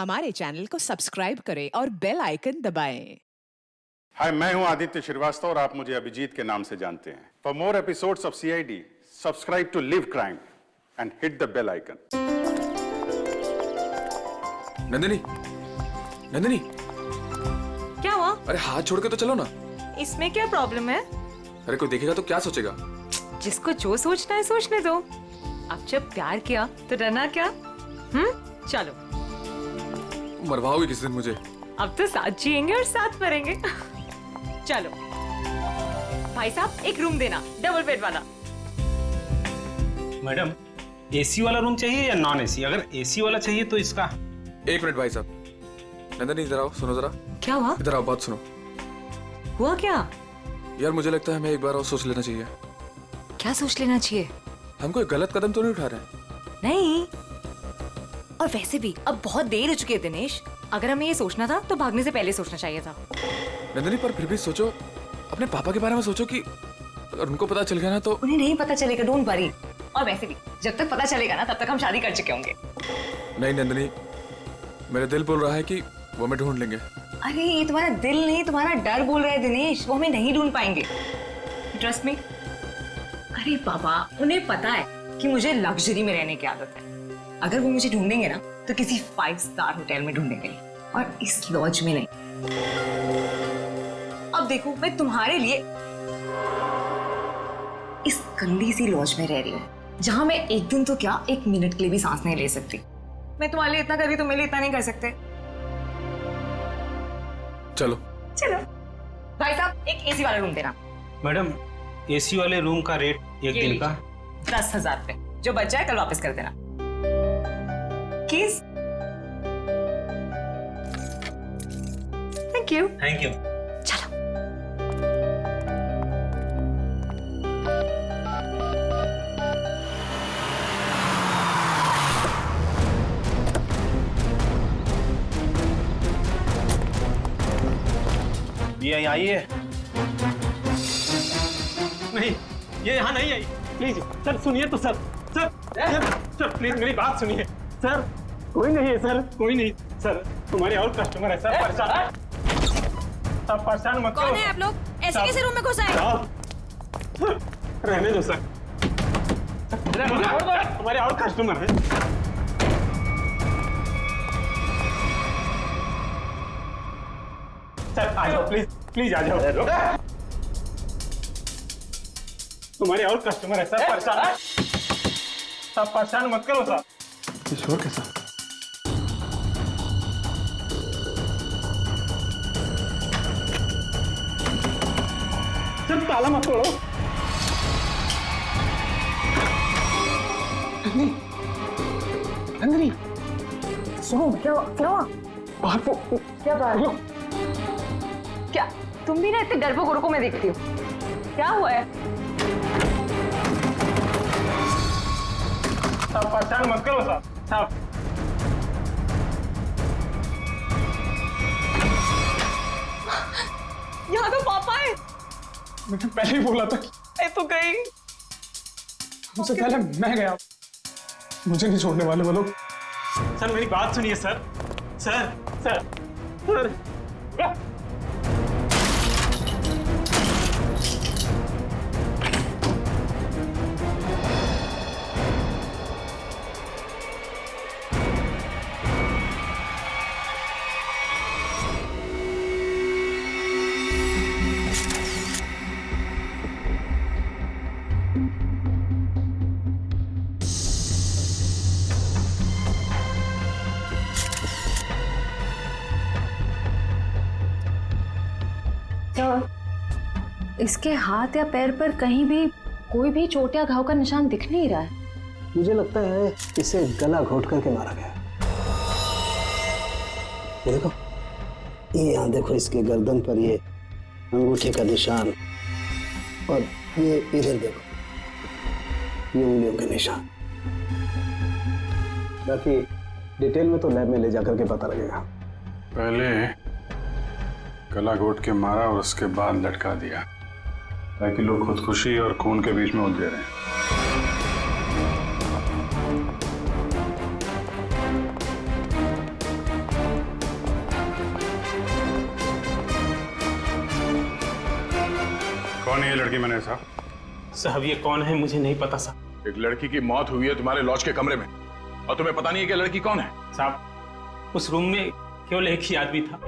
हमारे चैनल को सब्सक्राइब करें और बेल आइकन दबाएं। हाय, मैं हूं आदित्य श्रीवास्तव और आप मुझे अभिजीत के नाम से जानते हैं। For more episodes of CID, subscribe to live crime and hit the bell icon. Nandini, Nandini, क्या हुआ? अरे हाथ छोड़ के तो चलो ना। इसमें क्या प्रॉब्लम है? अरे कोई देखेगा तो क्या सोचेगा? जिसको जो सोचना है सोचने दो। अब जब प्यार किया तो डरना क्या? चलो। मरवाओगे किस दिन मुझे? अब तो साथ जिएंगे और साथ मरेंगे। चलो। भाई साहब एक रूम देना, डबल बेड वाला। मैडम, एसी वाला रूम चाहिए या नॉन एसी? अगर एसी वाला चाहिए तो इसका। एक मिनट भाई साहब। नंदिनी इधर आओ, सुनो जरा। क्या हुआ? इधर आओ, बात सुनो। हुआ क्या? यार मुझे लगता है हमें एक बार और सोच लेना चाहिए। क्या सोच लेना चाहिए? हम कोई गलत कदम तो नहीं उठा रहे हैं? नहीं। और वैसे भी अब बहुत देर हो चुकी है दिनेश। अगर हमें ये सोचना था तो भागने से पहले सोचना चाहिए था। नंदिनी पर फिर भी सोचो, अपने पापा के बारे में सोचो कि अगर उनको पता चल गया ना तो। उन्हें नहीं पता चलेगा, डोंट वरी। और वैसे भी जब तक पता चलेगा ना तब तक हम शादी कर चुके होंगे। नहीं नंदिनी, मेरा दिल बोल रहा है कि वो हमें ढूंढ लेंगे। अरे ये तुम्हारा दिल नहीं, तुम्हारा डर बोल रहा है दिनेश। वो हमें नहीं ढूंढ पाएंगे, ट्रस्ट मी। अरे बाबा, उन्हें पता है कि मुझे लग्जरी में रहने की आदत है। अगर वो मुझे ढूंढेंगे ना तो किसी 5 स्टार होटल में ढूंढेंगे और इस लॉज में नहीं। अब देखो, मैं तुम्हारे लिए इस गंदी सी लॉज में रह रही हूँ जहां मैं एक दिन तो क्या, 1 मिनट के लिए भी सांस नहीं ले सकती। मैं तुम्हारे लिए इतना कर रही, तुम मेरे लिए इतना नहीं कर सकते। चलो चलो। भाई साहब एक एसी वाला रूम देना। मैडम, एसी वाले रूम का रेट एक दिन का 10,000 रुपए। जो बच जाए कल वापस कर देना। किस? Thank you. Thank you. चलो। ये आई है? नहीं, ये यहाँ नहीं आई। प्लीज सर सुनिए तो सर। सर प्लीज मेरी बात सुनिए सर। कोई नहीं है सर, कोई नहीं सर। तुम्हारे और कस्टमर है सर, परेशान। सब परेशान मत करो। कौन है आप लोग? ऐसे कैसे रूम में घुस आए? रहने दो सर। तुम्हारे और कस्टमर है। सर आ जाओ, प्लीज प्लीज आ जाओ। तुम्हारे और कस्टमर है सर, परेशान। सब परेशान मत करो सर। ईश्वर के साथ सर, ताला मत तोड़ो। नंदिनी, सुनो, क्या बाहर को क्या बात है? क्या तुम भी ना इतने डरपोक औरतों को मैं देखती हूँ? क्या हुआ है? सब परेशान मत करो सर। सब यहाँ तो पापा है। मैंने पहले ही बोला था कि मैं तो गई। उससे पहले मैं गया। मुझे नहीं छोड़ने वाले वो लोग। सर मेरी बात सुनिए सर। सर सर सर इसके हाथ या पैर पर कहीं भी कोई भी चोट या घाव का निशान दिख नहीं रहा है। मुझे लगता है इसे गला घोट करके मारा गया। ये देखो, ये यहाँ देखो, इसके गर्दन पर ये अंगूठे का निशान, और ये इधर देखो, ये उंगलियों के निशान। बाकी डिटेल में तो लैब में ले जाकर के पता लगेगा। पहले गला घोट के मारा और उसके बाद लटका दिया, ताकि लोग खुदकुशी और खून के बीच में उलझे रहे। कौन है ये लड़की मैंने साहब? साहब ये कौन है मुझे नहीं पता साहब। एक लड़की की मौत हुई है तुम्हारे लॉज के कमरे में और तुम्हें पता नहीं है कि लड़की कौन है? साहब उस रूम में केवल एक ही आदमी था।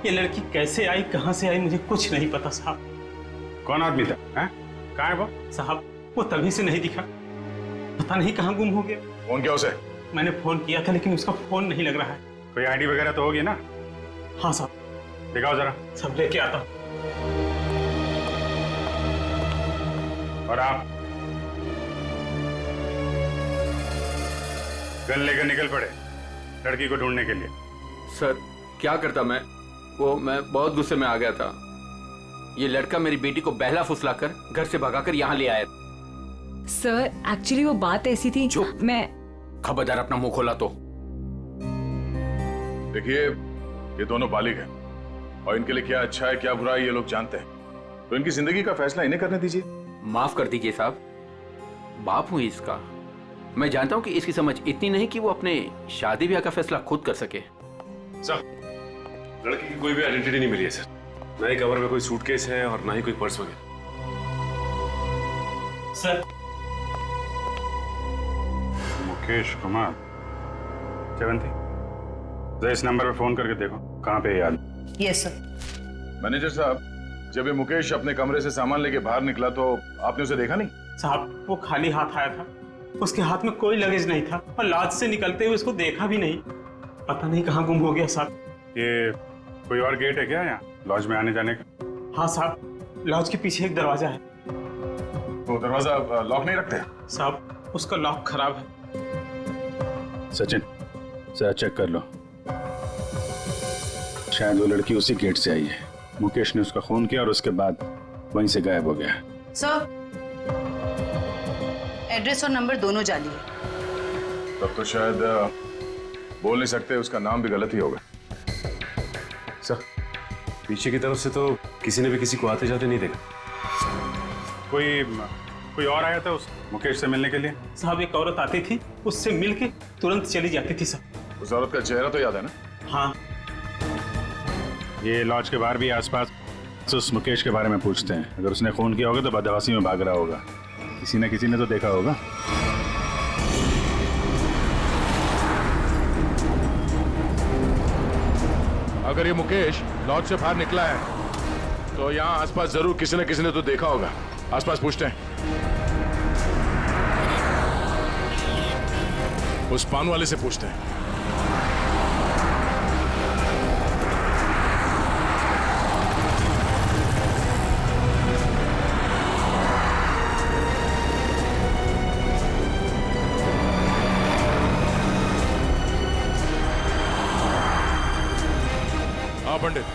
ये लड़की कैसे आई, कहां से आई, मुझे कुछ नहीं पता साहब। कौन आदमी था? हैं? कहाँ है वो? साहब वो तभी से नहीं दिखा, पता नहीं कहाँ गुम हो गया। फोन किया उसे? मैंने फोन किया था लेकिन उसका फोन नहीं लग रहा है। कोई आईडी वगैरह तो होगी ना? हाँ साहब। दिखाओ जरा। सब लेके आता हूँ। और आप गन लेकर निकल पड़े लड़की को ढूंढने के लिए। सर क्या करता मैं बहुत गुस्से में आ गया था। ये लड़का मेरी बेटी को बहला फुसलाकर घर से भगाकर यहाँ ले आया। सर एक्चुअली वो बात ऐसी थी। चुप। मैं खबरदार अपना मुंह खोला तो। देखिए ये दोनों बालिग हैं और इनके लिए क्या अच्छा है क्या बुरा है ये लोग जानते हैं, तो इनकी जिंदगी का फैसला इन्हें करने दीजिए। माफ कर दीजिए साहब, बाप हूं इसका। मैं जानता हूं कि इसकी समझ इतनी नहीं कि वो अपने शादी ब्याह का फैसला खुद कर सके। सर लड़की की कोई भी आइडेंटिटी नहीं मिली है सर, ना ही कवर में कोई सूटकेस है और ना ही कोई पर्स वगैरह। सर मुकेश कुमार 70। जरा इस नंबर पे फोन करके देखो कहाँ पे याद। Yes sir. मैनेजर साहब, जब ये मुकेश अपने कमरे से सामान लेके बाहर निकला तो आपने उसे देखा नहीं? साहब वो खाली हाथ आया था, उसके हाथ में कोई लगेज नहीं था और लॉज से निकलते हुए उसको देखा भी नहीं। पता नहीं कहाँ गुम हो गया साहब। ये कोई और गेट है क्या यहाँ लॉज में आने जाने का? हाँ साहब, लॉज के पीछे एक दरवाजा है। तो दरवाजा लॉक नहीं रखते? साहब उसका लॉक खराब है। सचिन जरा चेक कर लो, शायद वो लड़की उसी गेट से आई है। मुकेश ने उसका खून किया और उसके बाद वहीं से गायब हो गया। सर एड्रेस और नंबर दोनों जाली है। तब तो शायद बोल नहीं सकते, उसका नाम भी गलत ही होगा। सर पीछे की तरफ से तो किसी ने भी किसी को आते जाते नहीं देखा। कोई और आया था उस मुकेश से मिलने के लिए? साहब एक औरत आती थी, उससे मिलके तुरंत चली जाती थी सर। उस औरत का चेहरा तो याद है ना? हाँ। ये लॉज के बाहर भी आसपास तो उस मुकेश के बारे में पूछते हैं। अगर उसने खून किया होगा तो बदहवासी में भाग रहा होगा, किसी न किसी ने तो देखा होगा। अगर ये मुकेश लॉज से बाहर निकला है तो यहाँ आसपास जरूर किसी न किसी ने तो देखा होगा। आसपास पूछते हैं। उस पान वाले से पूछते हैं। हाँ पंडित।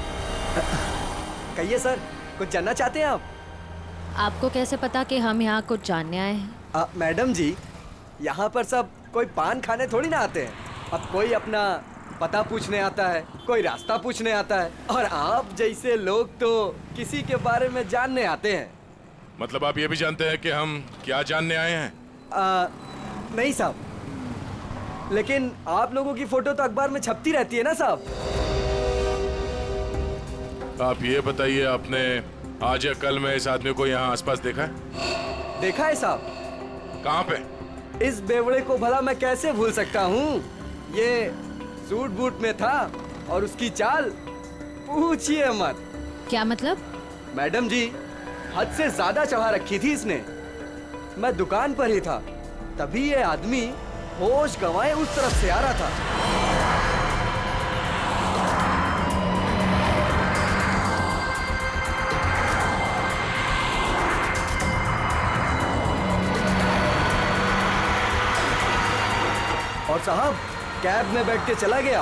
कहिए सर, कुछ जानना चाहते हैं आप? आपको कैसे पता कि हम यहाँ कुछ जानने आए हैं? मैडम जी, यहाँ पर सब कोई पान खाने थोड़ी ना आते हैं। अब कोई अपना पता पूछने आता है, कोई रास्ता पूछने आता है, और आप जैसे लोग तो किसी के बारे में जानने आते हैं। मतलब आप ये भी जानते हैं कि हम क्या जानने आए हैं? नहीं साहब, लेकिन आप लोगों की फोटो तो अखबार में छपती रहती है ना साहब। आप ये बताइए, आपने आज या कल में इस आदमी को यहाँ आसपास देखा है? देखा है साहब। कहाँ पे? इस बेवड़े को भला मैं कैसे भूल सकता हूँ। ये सूट बूट में था और उसकी चाल पूछिए मत। क्या मतलब? मैडम जी, हद से ज्यादा चढ़ा रखी थी इसने। मैं दुकान पर ही था, तभी ये आदमी होश गंवाए उस तरफ से आ रहा था। और साहब कैब में बैठ के चला गया।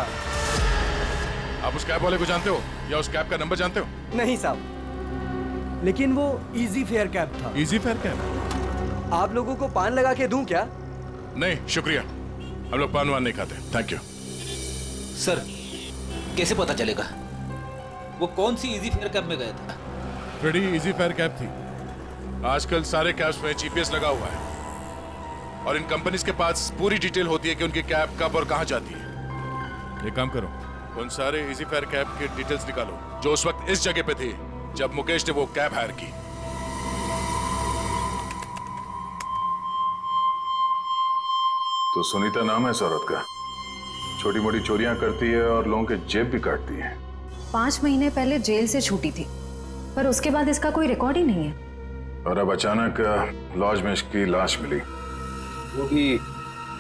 आप उस कैब वाले को जानते हो या उस कैब का नंबर जानते हो? नहीं साहब, लेकिन वो इजी फेयर कैब था। Easy fair cab? आप लोगों को पान लगा के दूं क्या? नहीं शुक्रिया, हम लोग पान वान नहीं खाते, थैंक यू। सर कैसे पता चलेगा वो कौन सी इजी फेयर कैब में गया था? बड़ी इजी फेयर कैब थी। आजकल सारे कैब्स में जीपीएस लगा हुआ है और इन कंपनीज के पास पूरी डिटेल होती है कि उनकी कैब कब और कहां जाती है। एक काम करो, उन सारे इजी फेयर कैब के डिटेल्स निकालो जो उस वक्त इस जगह पे थी जब मुकेश ने वो कैब हायर की। तो सुनीता नाम है इस औरत का, छोटी मोटी चोरियां करती है और लोगों के जेब भी काटती है। 5 महीने पहले जेल से छूटी थी, पर उसके बाद इसका कोई रिकॉर्ड ही नहीं है। और अब अचानक लॉज में इसकी लाश मिली, वो भी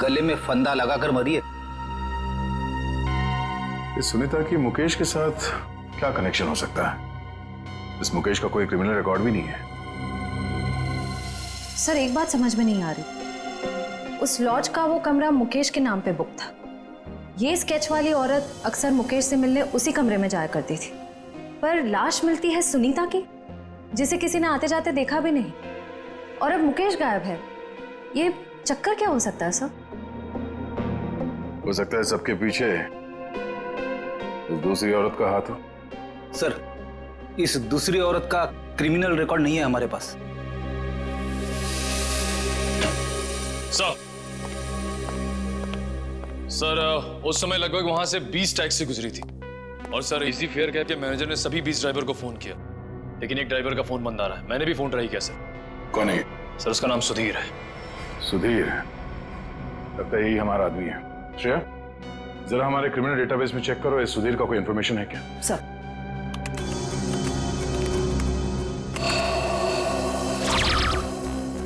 गले में फंदा लगाकर मरी है। इस सुनीता की मुकेश के साथ क्या कनेक्शन हो सकता है? इस मुकेश का कोई क्रिमिनल रिकॉर्ड भी नहीं है। सर एक बात समझ में नहीं आ रही, उस लॉज का वो कमरा मुकेश के नाम पे बुक था। ये स्केच वाली औरत अक्सर मुकेश से मिलने उसी कमरे में जाया करती थी, पर लाश मिलती है सुनीता की, जिसे किसी ने आते जाते देखा भी नहीं, और अब मुकेश गायब है। ये चक्कर क्या हो सकता है सर? हो सकता है सबके पीछे इस दूसरी औरत का हाथ हो। सर, इस दूसरी औरत का क्रिमिनल रिकॉर्ड नहीं है हमारे पास। सर उस समय लगभग वहां से 20 टैक्सी गुजरी थी, और सर इजी फेयर कैब के मैनेजर ने सभी 20 ड्राइवर को फोन किया, लेकिन एक ड्राइवर का फोन बंद आ रहा है। मैंने भी फोन ट्राई किया सर। कौन है? सर उसका नाम सुधीर है। सुधीर? लगता है यही हमारा आदमी है। श्रेया, जरा हमारे क्रिमिनल डेटाबेस में चेक करो, इस सुधीर का कोई इंफॉर्मेशन है क्या? सर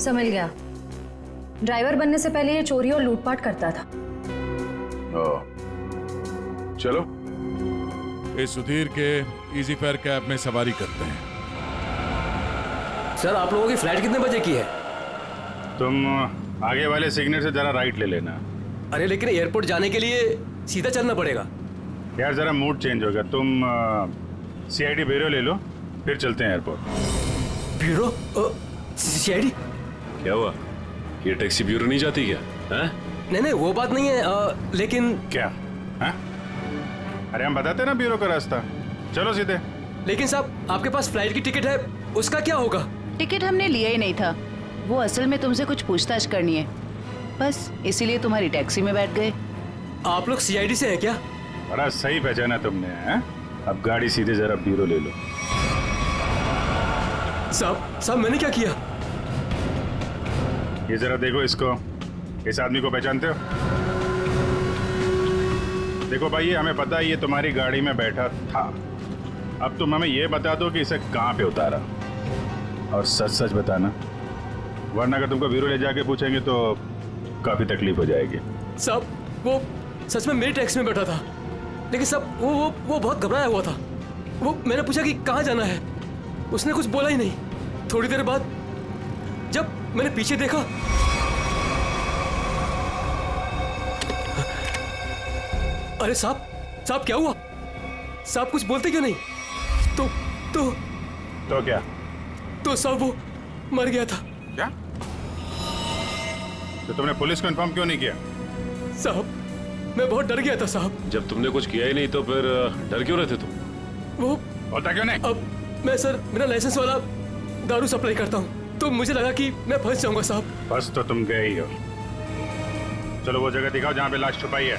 समझ गया, ड्राइवर बनने से पहले ये चोरी और लूटपाट करता था। चलो इस सुधीर के इजी फेयर कैब में सवारी करते हैं। सर आप लोगों की फ्लाइट कितने बजे की है? तुम आगे वाले सिग्नल से जरा राइट ले लेना। अरे लेकिन एयरपोर्ट जाने के लिए सीधा चलना पड़ेगा। यार जरा मूड चेंज होगा, तुम सीआईडी ब्यूरो ले लो, फिर चलते हैं एयरपोर्ट। ब्यूरो? सीआईडी? क्या हुआ? ये टैक्सी ब्यूरो नहीं जाती क्या? हैं? नहीं वो बात नहीं है, लेकिन क्या है? अरे हम बताते ना ब्यूरो का रास्ता, चलो सीधे। लेकिन साहब आपके पास फ्लाइट की टिकट है, उसका क्या होगा? टिकट हमने लिया ही नहीं था, वो असल में तुमसे कुछ पूछताछ करनी है, बस इसीलिए तुम्हारी टैक्सी में बैठ गए। आप लोग सीआईडी से हैं क्या? बड़ा सही पहचाना तुमने, हैं? अब गाड़ी सीधे जरा ब्यूरो ले लो। साहब मैंने क्या किया? ये जरा देखो इसको, इस आदमी को पहचानते हो? देखो भाई, ये हमें पता है ये तुम्हारी गाड़ी में बैठा था। अब तुम हमें ये बता दो कि इसे कहाँ पे उतारा, और सच सच बताना, वरना अगर तुमको ब्यूरो ले जाके पूछेंगे तो काफी तकलीफ हो जाएगी। साहब वो सच में मेरी टैक्सी में बैठा था, लेकिन साहब वो बहुत घबराया हुआ था। वो मैंने पूछा कि कहाँ जाना है, उसने कुछ बोला ही नहीं। थोड़ी देर बाद जब मैंने पीछे देखा, अरे साहब क्या हुआ? साहब कुछ बोलते क्यों नहीं? तो क्या? तो साहब वो मर गया था। क्या? तो तुमने पुलिस को इन्फॉर्म क्यों नहीं किया? साहब मैं बहुत डर गया था साहब। जब तुमने कुछ किया ही नहीं तो फिर डर क्यों रहे थे तुम? वो होता क्यों नहीं? अब मैं सर मेरा लाइसेंस वाला दारू सप्लाई करता हूँ, तो मुझे लगा कि मैं फंस जाऊंगा साहब। बस तो तुम गए ही हो। चलो वो जगह दिखाओ जहाँ पे लाश छुपाई है।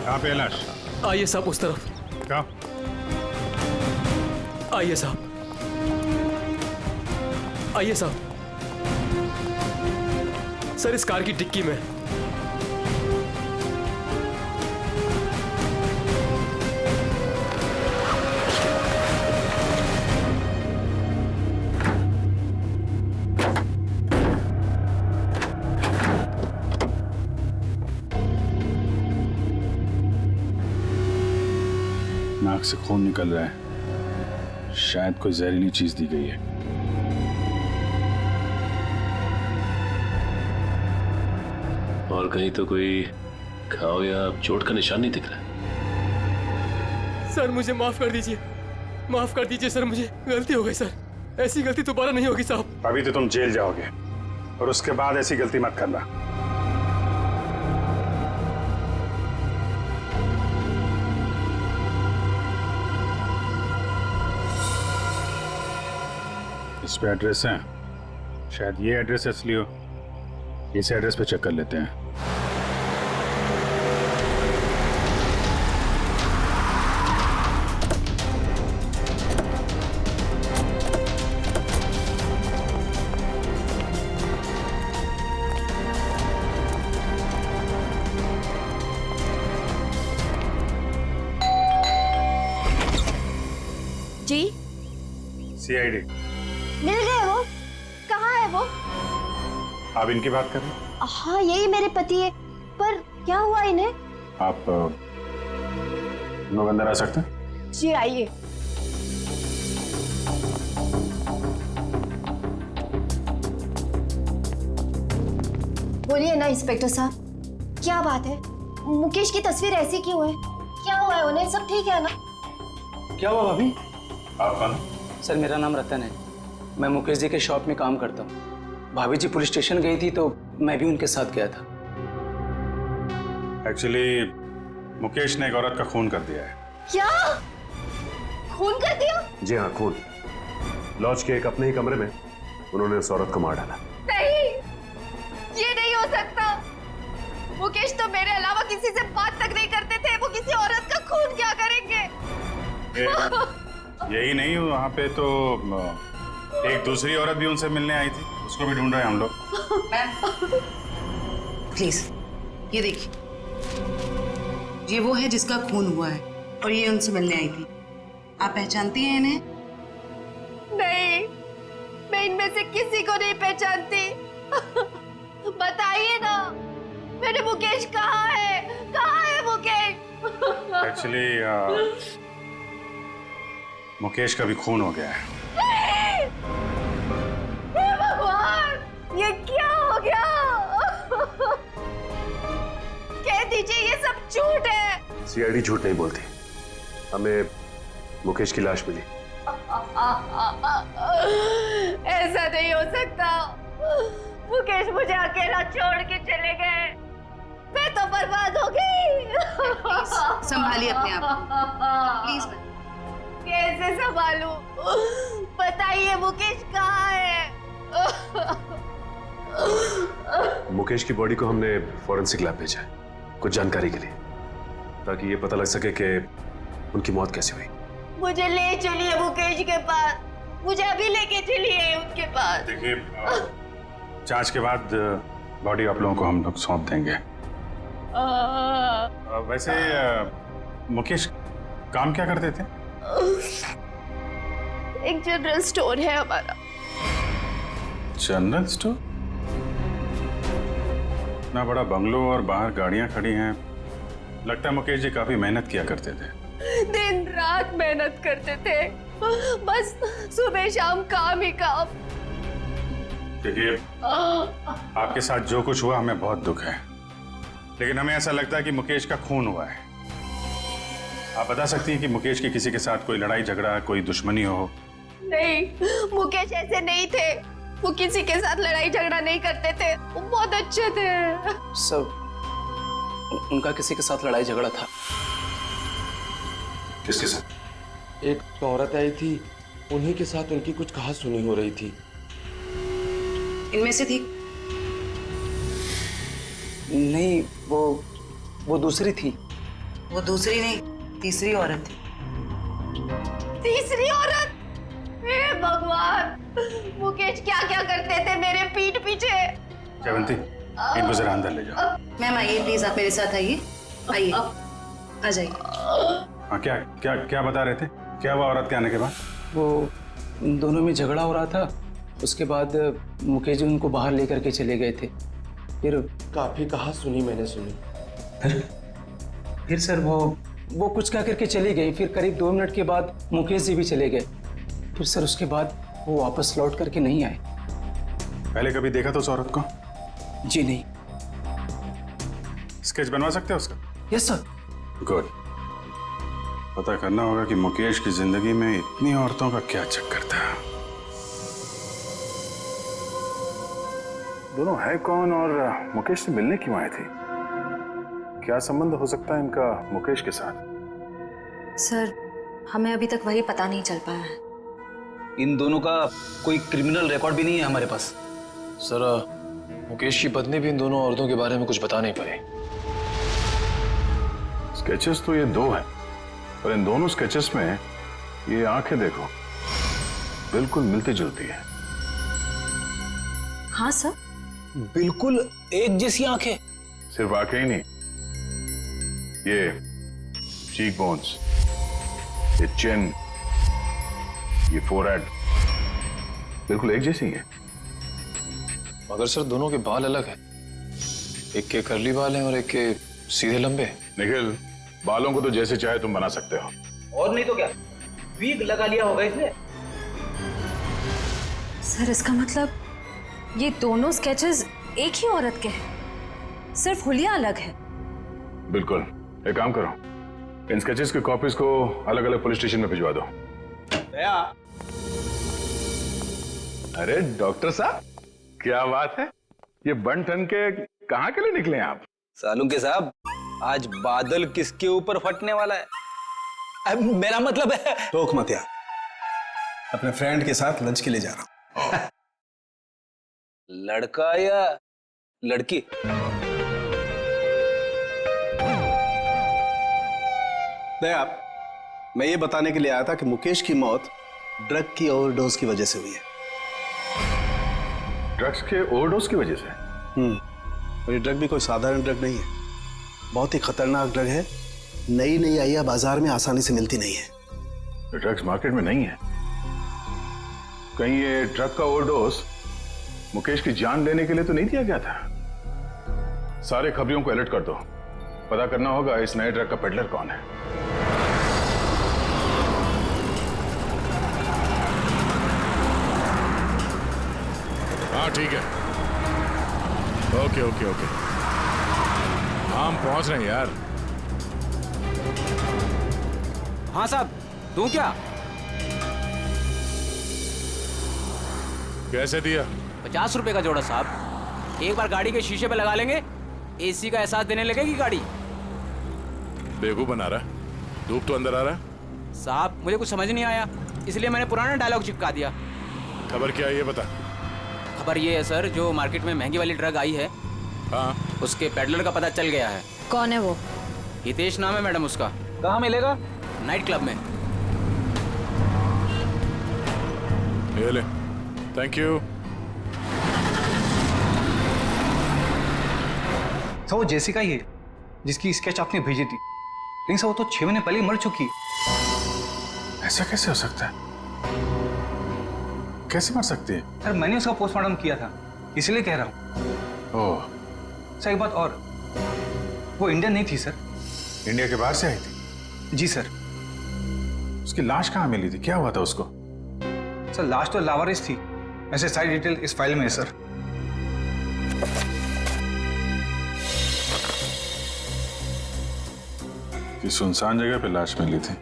कहाँ पे है लाश? आइए साहब उस तरफ। क्या? आइए साहब, आइए साहब। सर इस कार की डिक्की में। नाक से खून निकल रहा है, शायद कोई जहरीली चीज दी गई है। और कहीं तो कोई घाव या चोट का निशान नहीं दिख रहा। सर मुझे माफ कर दीजिए, माफ कर दीजिए सर, मुझे गलती हो गई सर। ऐसी गलती दोबारा नहीं होगी साहब। अभी तो तुम जेल जाओगे और उसके बाद ऐसी गलती मत करना। इस पे एड्रेस है, शायद ये एड्रेस असली हो। इस एड्रेस पे चेक कर लेते हैं। जी सीआईडी। मिल गए वो? कहाँ है वो? आप इनकी बात कर रहे हैं? हाँ यही मेरे पति है, पर क्या हुआ इन्हें? आप लोग अंदर आ सकते हैं? जी आइए। बोलिए ना इंस्पेक्टर साहब, क्या बात है? मुकेश की तस्वीर ऐसी क्यों है? क्या हुआ है उन्हें? सब ठीक है ना? क्या हुआ भाभी? आप कौन? सर मेरा नाम रतन है, मैं मुकेश जी के शॉप में काम करता हूँ। भाभी जी पुलिस स्टेशन गई थी तो मैं भी उनके साथ गया था। एक्चुअली मुकेश ने एक औरत का खून कर दिया है। क्या? खून कर दिया? जी हाँ, खून। लॉज के एक अपने ही कमरे में उन्होंने उस औरत को मार डाला। नहीं, ये नहीं हो सकता। मुकेश तो मेरे अलावा किसी से बात तक नहीं करते थे, वो किसी औरत का खून क्या करेंगे? यही नहीं, वहाँ पे तो एक दूसरी औरत भी उनसे मिलने आई थी, उसको भी ढूंढ रहे हैं हम लोग। प्लीज ये देखिए, ये वो है जिसका खून हुआ है और ये उनसे मिलने आई थी। आप पहचानती हैं इन्हें? नहीं, मैं इनमें से किसी को नहीं पहचानती। बताइए ना, मेरे मुकेश कहाँ है? कहाँ है मुकेश? एक्चुअली मुकेश का भी खून हो गया है। हे भगवान, ये क्या हो गया? कह दीजिए ये सब झूठ है। सीआईडी झूठ नहीं बोलती, हमें मुकेश की लाश मिली। ऐसा नहीं हो सकता। मुकेश मुझे अकेला छोड़ के चले गए, मैं तो बर्बाद हो गई। संभालिए अपने आप को, प्लीज। कैसे संभालूं? बताइए मुकेश कहाँ है? मुकेश की बॉडी को हमने फॉरेंसिक लैब भेजा है कुछ जानकारी के लिए, ताकि ये पता लग सके कि उनकी मौत कैसे हुई। मुझे ले चलिए मुकेश के पास, मुझे अभी लेके चलिए उनके पास। देखिए, जांच के बाद बॉडी आप लोगों को हम लोग सौंप देंगे। वैसे मुकेश काम क्या करते थे? एक जनरल स्टोर है हमारा। General store? इतना बड़ा बंगलो और बाहर गाड़ियां खड़ी हैं, लगता है मुकेश जी काफी मेहनत किया करते थे। दिन रात मेहनत करते थे, बस सुबह शाम काम ही काम। देखिए, आपके साथ जो कुछ हुआ हमें बहुत दुख है, लेकिन हमें ऐसा लगता है कि मुकेश का खून हुआ है। आप बता सकती हैं कि मुकेश की किसी के साथ कोई लड़ाई झगड़ा, कोई दुश्मनी हो? नहीं, मुकेश ऐसे नहीं थे। वो किसी के साथ लड़ाई झगड़ा नहीं करते थे, वो बहुत अच्छे थे। सब उनका किसी के साथ लड़ाई झगड़ा था। किसके साथ? एक औरत आई थी, उन्हीं के साथ उनकी कुछ कहा सुनी हो रही थी। इनमें से थी? नहीं, वो दूसरी थी। वो दूसरी नहीं, तीसरी औरत थी। तीसरी औरत? हे भगवान, मुकेश क्या क्या करते थे मेरे पीठ पीछे। जयवंती, इनको जरा अंदर ले जाओ। मैम आइए प्लीज, आप मेरे साथ आइए। आइए, आ जाइए। हाँ, क्या क्या क्या बता रहे थे? क्या हुआ औरत के आने के बाद? वो दोनों में झगड़ा हो रहा था, उसके बाद मुकेश जी उनको बाहर लेकर के चले गए थे। फिर काफी कहा सुनी मैंने सुनी। फिर सर वो कुछ कह करके चली गई। फिर करीब 2 मिनट के बाद मुकेश जी भी चले गए। फिर सर उसके बाद वो वापस लौट करके नहीं आए। पहले कभी देखा था उस औरत को? जी नहीं। स्केच बनवा सकते हैं उसका? Yes sir. गुड। पता करना होगा कि मुकेश की जिंदगी में इतनी औरतों का क्या चक्कर था। दोनों है कौन और मुकेश से मिलने क्यों आए थे? क्या संबंध हो सकता है इनका मुकेश के साथ? सर, हमें अभी तक वही पता नहीं चल पाया है। इन दोनों का कोई क्रिमिनल रिकॉर्ड भी नहीं है हमारे पास। सर मुकेश की पत्नी भी इन दोनों औरतों के बारे में कुछ बता नहीं पाई। स्केचेस तो ये दो हैं, पर इन दोनों स्केचेस में ये आंखें देखो बिल्कुल मिलती जुलती है। हाँ सर, बिल्कुल एक जैसी आंखें। सिर्फ आंखें ही नहीं, ये चीक बोन्स, ये चिन, ये फोरहेड बिल्कुल एक जैसी है। मगर सर दोनों के बाल अलग हैं, एक के कर्ली बाल हैं और एक के सीधे लंबे। निखिल, बालों को तो जैसे चाहे तुम बना सकते हो। और नहीं तो क्या, वीग लगा लिया होगा इसने। सर इसका मतलब ये दोनों स्केचेस एक ही औरत के हैं, सिर्फ हुलिया अलग है। बिल्कुल, एक काम करो, इन स्केचेस की कॉपीज को अलग अलग पुलिस स्टेशन में भिजवा दो। अरे डॉक्टर साहब, क्या बात है, ये बन ठन के कहाँ के लिए निकले हैं आप? सालुंके साहब, आज बादल किसके ऊपर फटने वाला है? अब मेरा मतलब है। टोक मत यार, अपने फ्रेंड के साथ लंच के लिए जा रहा हूं। लड़का या लड़की? दया, मैं ये बताने के लिए आया था कि मुकेश की मौत ड्रग की ओवरडोज की वजह से हुई है। ड्रग्स के ओवरडोज की वजह से? और ये ड्रग भी कोई साधारण ड्रग नहीं है, बहुत ही खतरनाक ड्रग है। नई नई आई है, बाजार में आसानी से मिलती नहीं है। ड्रग्स मार्केट में नहीं है? कहीं ये ड्रग का ओवरडोज मुकेश की जान लेने के लिए तो नहीं दिया गया था? सारे खबरियों को अलर्ट कर दो, पता करना होगा इस नए ड्रग का पेडलर कौन है। हाँ ठीक है, ओके ओके ओके, हम पहुंच रहे हैं यार। हाँ साहब, दूं क्या? कैसे दिया? 50 रुपए का जोड़ा साहब। एक बार गाड़ी के शीशे पे लगा लेंगे, एसी का एहसास देने लगेगी गाड़ी। बेवकूफ बना रहा है, धूप तो अंदर आ रहा है। साहब मुझे कुछ समझ नहीं आया, इसलिए मैंने पुराना डायलॉग चिपका दिया। खबर क्या है ये बता। खबर ये है सर, जो मार्केट में महंगी वाली ड्रग आई है, हाँ, उसके पेडलर का पता चल गया है। कौन है वो? हितेश नाम है मैडम उसका। कहाँ मिलेगा? नाइट क्लब में। ये ले, थैंक यू। सर वो जेसिका ही है जिसकी स्केच आपने भेजी थी, लेकिन सर वो तो 6 महीने पहले मर चुकी है। ऐसा कैसे हो सकता है? कैसे मर सकती है? सर मैंने उसका पोस्टमार्टम किया था, इसलिए कह रहा हूँ। ओह, सर एक बात और, वो इंडियन नहीं थी सर। इंडिया के बाहर से आई थी? जी सर। उसकी लाश कहाँ मिली थी, क्या हुआ था उसको? सर लाश तो लावारिस थी, ऐसे सारी डिटेल इस फाइल में है सर। कि सुनसान जगह पे लाश मिली थी,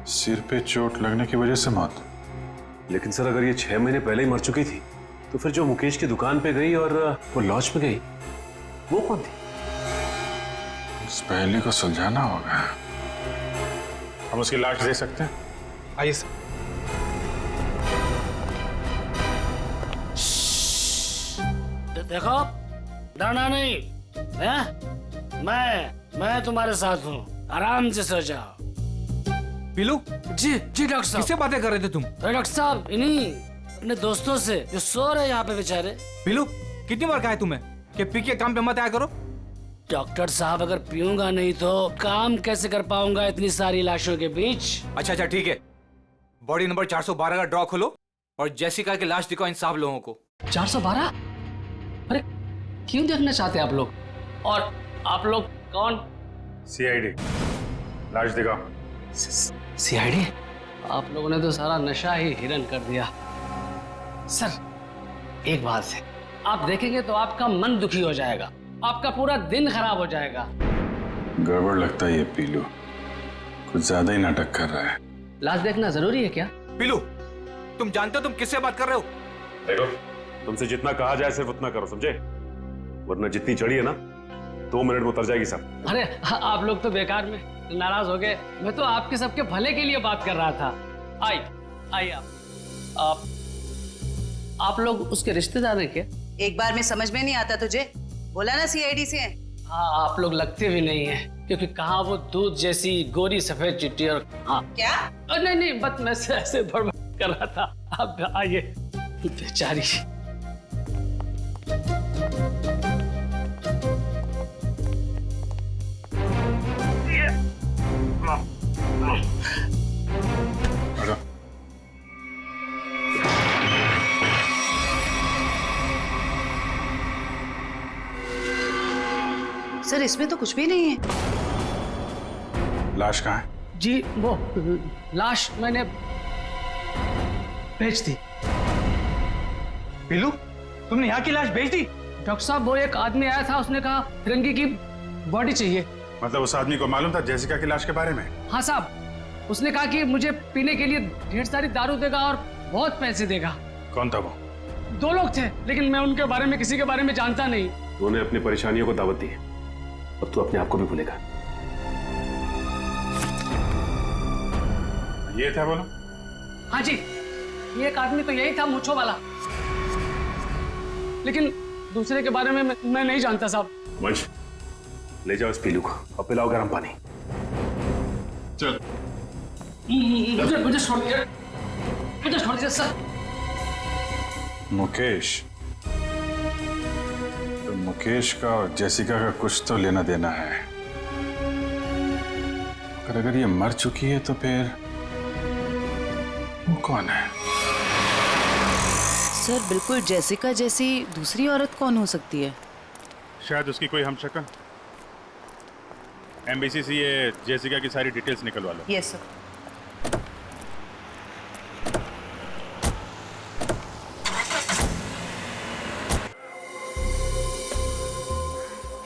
सिर पे चोट लगने की वजह से मौत। लेकिन सर अगर ये 6 महीने पहले ही मर चुकी थी, तो फिर जो मुकेश की दुकान पे गई और वो लॉज में गई, वो कौन थी? इस पहेली को सुलझाना होगा। हम उसकी लाश दे सकते हैं? आइए सर। देखो, डरना नहीं है? मैं तुम्हारे साथ हूँ, आराम से सो जाओ। पीलू? जी जी डॉक्टर साहब। किससे बातें कर रहे थे तुम? अरे डॉक्टर साहब, इन्हीं अपने दोस्तों से जो सो रहे यहाँ पे बेचारे। पीलू, कितनी बार कहा है तुम्हें कि पी के काम पे मत आया करो? डॉक्टर साहब, अगर पीऊंगा नहीं तो काम कैसे कर पाऊंगा इतनी सारी लाशों के बीच? अच्छा अच्छा ठीक है, बॉडी नंबर 412 का ड्रॉ खोलो और जेसिका की लाश दिखाओ इन साहब लोगों को। 412? अरे क्यों देखना चाहते हैं आप लोग? और आप लोग कौन? सीआईडी, लाश दिखाओ। सीआईडी? आप लोगों ने तो सारा नशा ही हिरन कर दिया। सर एक बात है, आप देखेंगे तो आपका मन दुखी हो जाएगा, आपका पूरा दिन खराब हो जाएगा। गड़बड़ लगता है ये पीलू, कुछ ज्यादा ही नाटक कर रहा है। लाश देखना जरूरी है क्या? पीलू, तुम जानते हो तुम किससे बात कर रहे हो? देखो, तुमसे जितना कहा जाए सिर्फ उतना करो, समझे? वरना जितनी चढ़ी है ना, 2 मिनट में उतर जाएगी सब। अरे आप लोग तो बेकार में नाराज हो गए, मैं तो आपके सबके भले के लिए बात कर रहा था। आइए आप लोग उसके रिश्तेदार हैं क्या? एक बार में समझ में नहीं आता तुझे? बोला ना सीआईडी से है। हाँ, आप लोग लगते भी नहीं है, क्योंकि कहाँ वो दूध जैसी गोरी सफेद चिट्ठी और हाँ क्या? नहीं बस मैं ऐसे बड़बड़ कर रहा था। आप आइए बेचारी। सर इसमें तो कुछ भी नहीं है। लाश कहाँ है? जी वो लाश मैंने भेज दी। पीलू, तुमने यहाँ की लाश भेज दी? डॉक्टर साहब, वो एक आदमी आया था, उसने कहा फिरंगी की बॉडी चाहिए। मतलब उस आदमी को मालूम था जेसिका की लाश के बारे में? हाँ साहब, उसने कहा कि मुझे पीने के लिए ढेर सारी दारू देगा और बहुत पैसे देगा। कौन था वो? 2 लोग थे, लेकिन मैं उनके बारे में किसी के बारे में जानता नहीं। उन्होंने अपनी परेशानियों को दावत दी है, अब तू अपने आप को भी भूलेगा। ये था बोलो? हाँ जी, ये एक आदमी तो यही था, मूंछों वाला, लेकिन दूसरे के बारे में मैं नहीं जानता साहब। वंश, ले जाओ इस पीलू को और पिलाओ गर्म पानी। चल। मुझे छोड़ दीजिए सर। मुकेश, तो मुकेश का और जेसिका का कुछ तो लेना देना है। अगर ये मर चुकी है तो फिर वो कौन है? सर बिल्कुल जेसिका जैसी दूसरी औरत कौन हो सकती है? शायद उसकी कोई हमशक्ल। एमबीसी से ये जेसिका की सारी डिटेल्स निकलवा लो। Yes sir.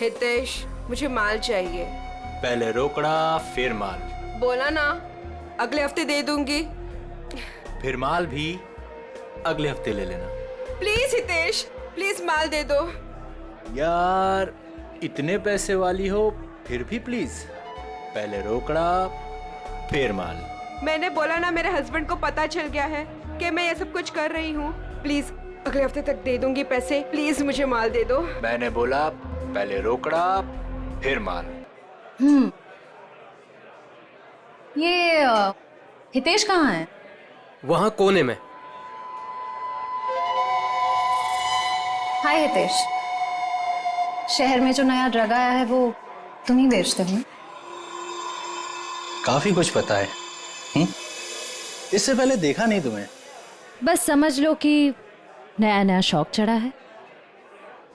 हितेश, मुझे माल चाहिए। पहले रोकड़ा फिर माल। बोला ना अगले हफ्ते दे दूंगी। फिर माल भी अगले हफ्ते ले लेना। प्लीज हितेश, प्लीज माल दे दो। यार इतने पैसे वाली हो फिर भी प्लीज, पहले रोकड़ा फिर माल। मैंने बोला ना मेरे हस्बैंड को पता चल गया है कि मैं ये सब कुछ कर रही हूँ। प्लीज अगले हफ्ते तक दे दूंगी पैसे। प्लीज मुझे माल दे दो। मैंने बोला पहले रोकड़ा फिर माल। ये हितेश कहाँ है? वहां कोने में। हाय हितेश, शहर में जो नया ड्रग आया है वो तुम ही बेचते हो? काफी कुछ पता है। इससे पहले देखा नहीं तुम्हें। बस समझ लो कि नया नया शौक चढ़ा है,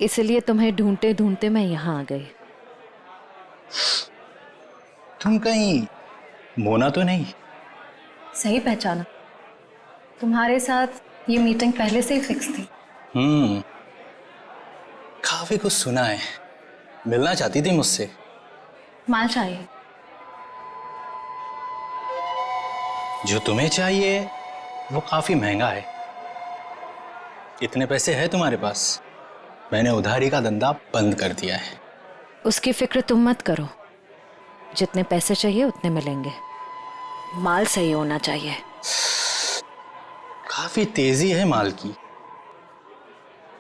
इसलिए तुम्हें ढूंढते ढूंढते मैं यहाँ आ गई। तुम कहीं मोना तो नहीं? सही पहचाना, तुम्हारे साथ ये मीटिंग पहले से ही फिक्स थी। काफी कुछ सुना है। मिलना चाहती थी मुझसे। माल चाहिए। जो तुम्हें चाहिए वो काफी महंगा है। इतने पैसे है तुम्हारे पास? मैंने उधारी का धंधा बंद कर दिया है। उसकी फिक्र तुम मत करो, जितने पैसे चाहिए उतने मिलेंगे। माल सही होना चाहिए। काफी तेजी है माल की।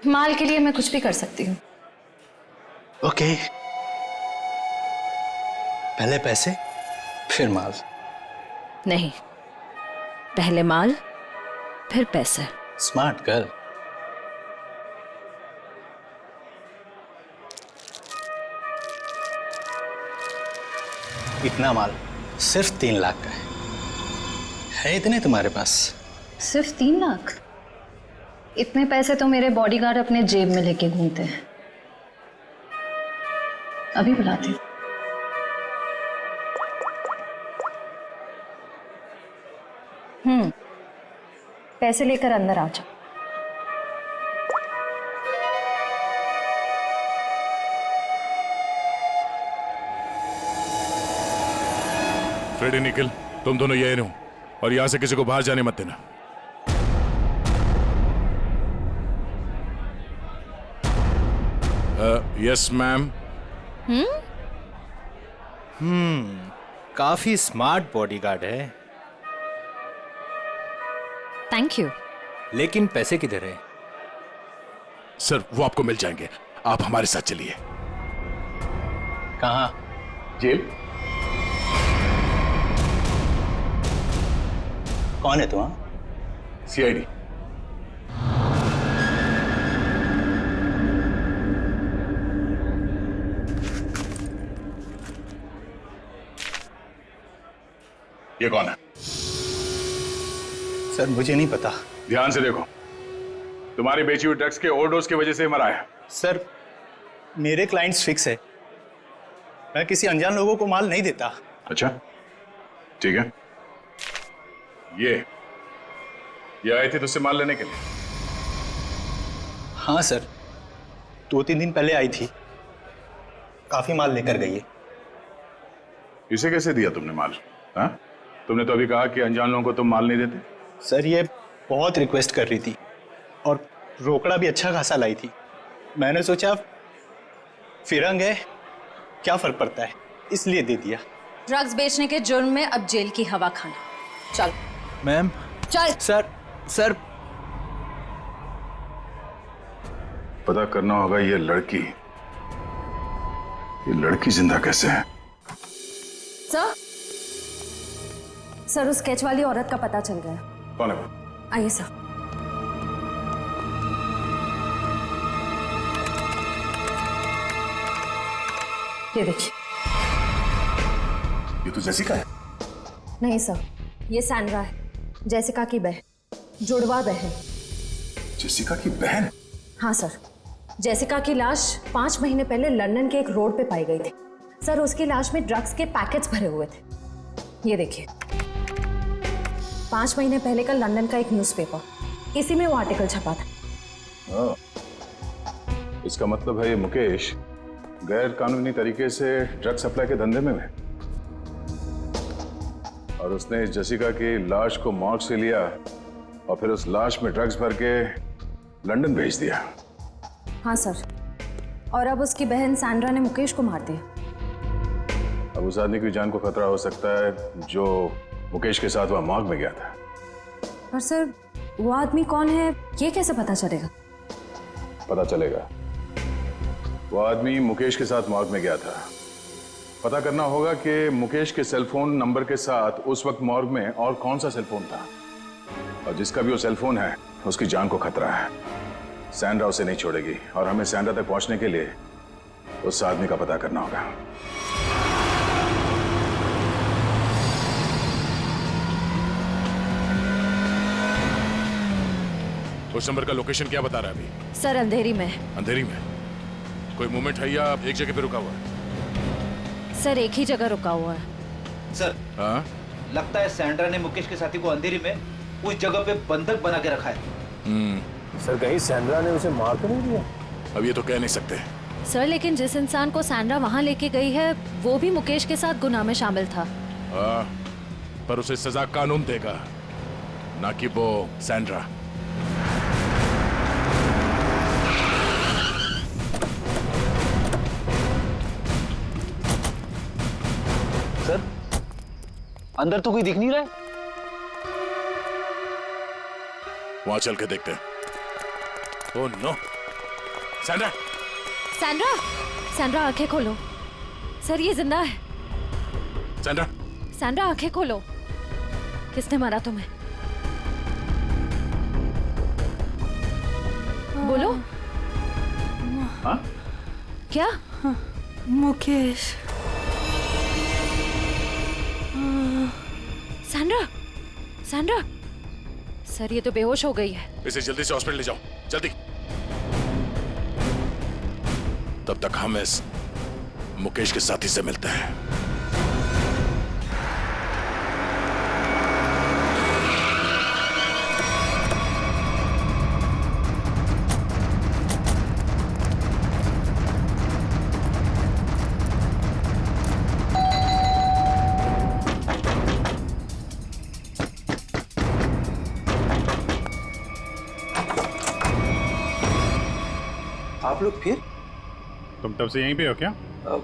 माल के लिए मैं कुछ भी कर सकती हूँ। ओके, पहले पैसे फिर माल। नहीं, पहले माल फिर पैसे। Smart girl. इतना माल सिर्फ 3 लाख का है इतने तुम्हारे पास? सिर्फ 3 लाख? इतने पैसे तो मेरे बॉडीगार्ड अपने जेब में लेके घूमते हैं। अभी बुलाती हूँ। पैसे लेकर अंदर आ जाओ। फ्रेडी, निखिल, तुम दोनों यही रहो और यहां से किसी को बाहर जाने मत देना। Yes ma'am. काफी स्मार्ट बॉडीगार्ड है। Thank you. लेकिन पैसे किधर है? सर वो आपको मिल जाएंगे, आप हमारे साथ चलिए। कहाँ? जेल। कौन है तुम? सीआईडी। ये कौन है? सर मुझे नहीं पता। ध्यान से देखो, तुम्हारी बेची हुई ड्रग्स के ओवरडोज की वजह से मरा है। सर मेरे क्लाइंट्स फिक्स है, मैं किसी अनजान लोगों को माल नहीं देता। अच्छा ठीक है। ये आए थे तुझसे माल लेने के लिए? हाँ सर, 2-3 दिन पहले आई थी, काफी माल लेकर गई है। इसे कैसे दिया तुमने माल? हाँ, तुमने तो अभी कहा कि अनजान लोगों को तुम माल नहीं देते। सर ये बहुत रिक्वेस्ट कर रही थी और रोकड़ा भी अच्छा खासा लाई थी। मैंने सोचा फिरंग है, क्या फर्क पड़ता है, इसलिए दे दिया। ड्रग्स बेचने के जुर्म में अब जेल की हवा खाना। चल मैम। चल। सर पता करना होगा ये लड़की जिंदा कैसे है। सर उस स्केच वाली औरत का पता चल गया। कौन है वो? आइए सर। ये देखिए। ये तो जेसिका है। नहीं सर, ये सैंड्रा है, जेसिका की बहन, जुड़वा बहन। जेसिका की बहन? हाँ सर, जेसिका की लाश 5 महीने पहले लंदन के एक रोड पे पाई गई थी। सर उसकी लाश में ड्रग्स के पैकेट्स भरे हुए थे। ये देखिए, 5 महीने पहले का लंदन का एक न्यूज़पेपर, इसी में वो आर्टिकल छपा था। इसका मतलब है ये मुकेश गैर कानूनी तरीके से ड्रग सप्लाई के धंधे में है और उसने इस जेसिका की लाश को मॉर्ग से लिया और फिर उस लाश में ड्रग्स भर के लंदन भेज दिया। हाँ सर, और अब उसकी बहन सैंड्रा ने मुकेश को मार दिया। अब उस आदमी की जान को खतरा हो सकता है जो मुकेश के साथ वह मॉर्ग में गया था। पर सर वो आदमी कौन है ये कैसे पता चलेगा? पता चलेगा। वो आदमी मुकेश के साथ मॉर्ग में गया था। पता करना होगा कि मुकेश के सेलफोन नंबर के साथ उस वक्त मॉर्ग में और कौन सा सेलफोन था, और जिसका भी वो सेलफोन है उसकी जान को खतरा है। सैंड्रा उसे नहीं छोड़ेगी और हमें सैंड्रा तक पहुंचने के लिए उस आदमी का पता करना होगा। उस नंबर का लोकेशन क्या बता रहा है अभी? सर अंधेरी में। अंधेरी में? कोई मूवमेंट है या एक जगह पे रुका हुआ है? सर एक ही जगह रुका हुआ है। सर हाँ? लगता है सैंड्रा ने मुकेश के साथी को अंधेरी में उस जगह पे बंधक बना के रखा है। सर कहीं सैंड्रा ने उसे मार तो नहीं दिया? अब ये तो कह नहीं सकते। सर लेकिन जिस इंसान को सैंड्रा वहां लेके गई है वो भी मुकेश के साथ गुनाह में शामिल था। हाँ, पर उसे सजा कानून देगा, ना कि वो सैंड्रा। सर अंदर तो कोई दिख नहीं रहा है। वहां चल के देखते हैं। Oh no, Sandra! Sandra! Sandra आंखें खोलो। सर ये जिंदा है। सैंड्रा! सैंड्रा आंखें खोलो। किसने मारा तुम्हें? बोलो। हाँ? क्या? मुकेश। सैंड्रा! सैंड्रा! सर ये तो बेहोश हो गई है। इसे जल्दी से हॉस्पिटल ले जाओ, जल्दी। तब तक हम इस मुकेश के साथी से मिलते हैं। आप लोग फिर? तुम तब से यहीं पे हो क्या?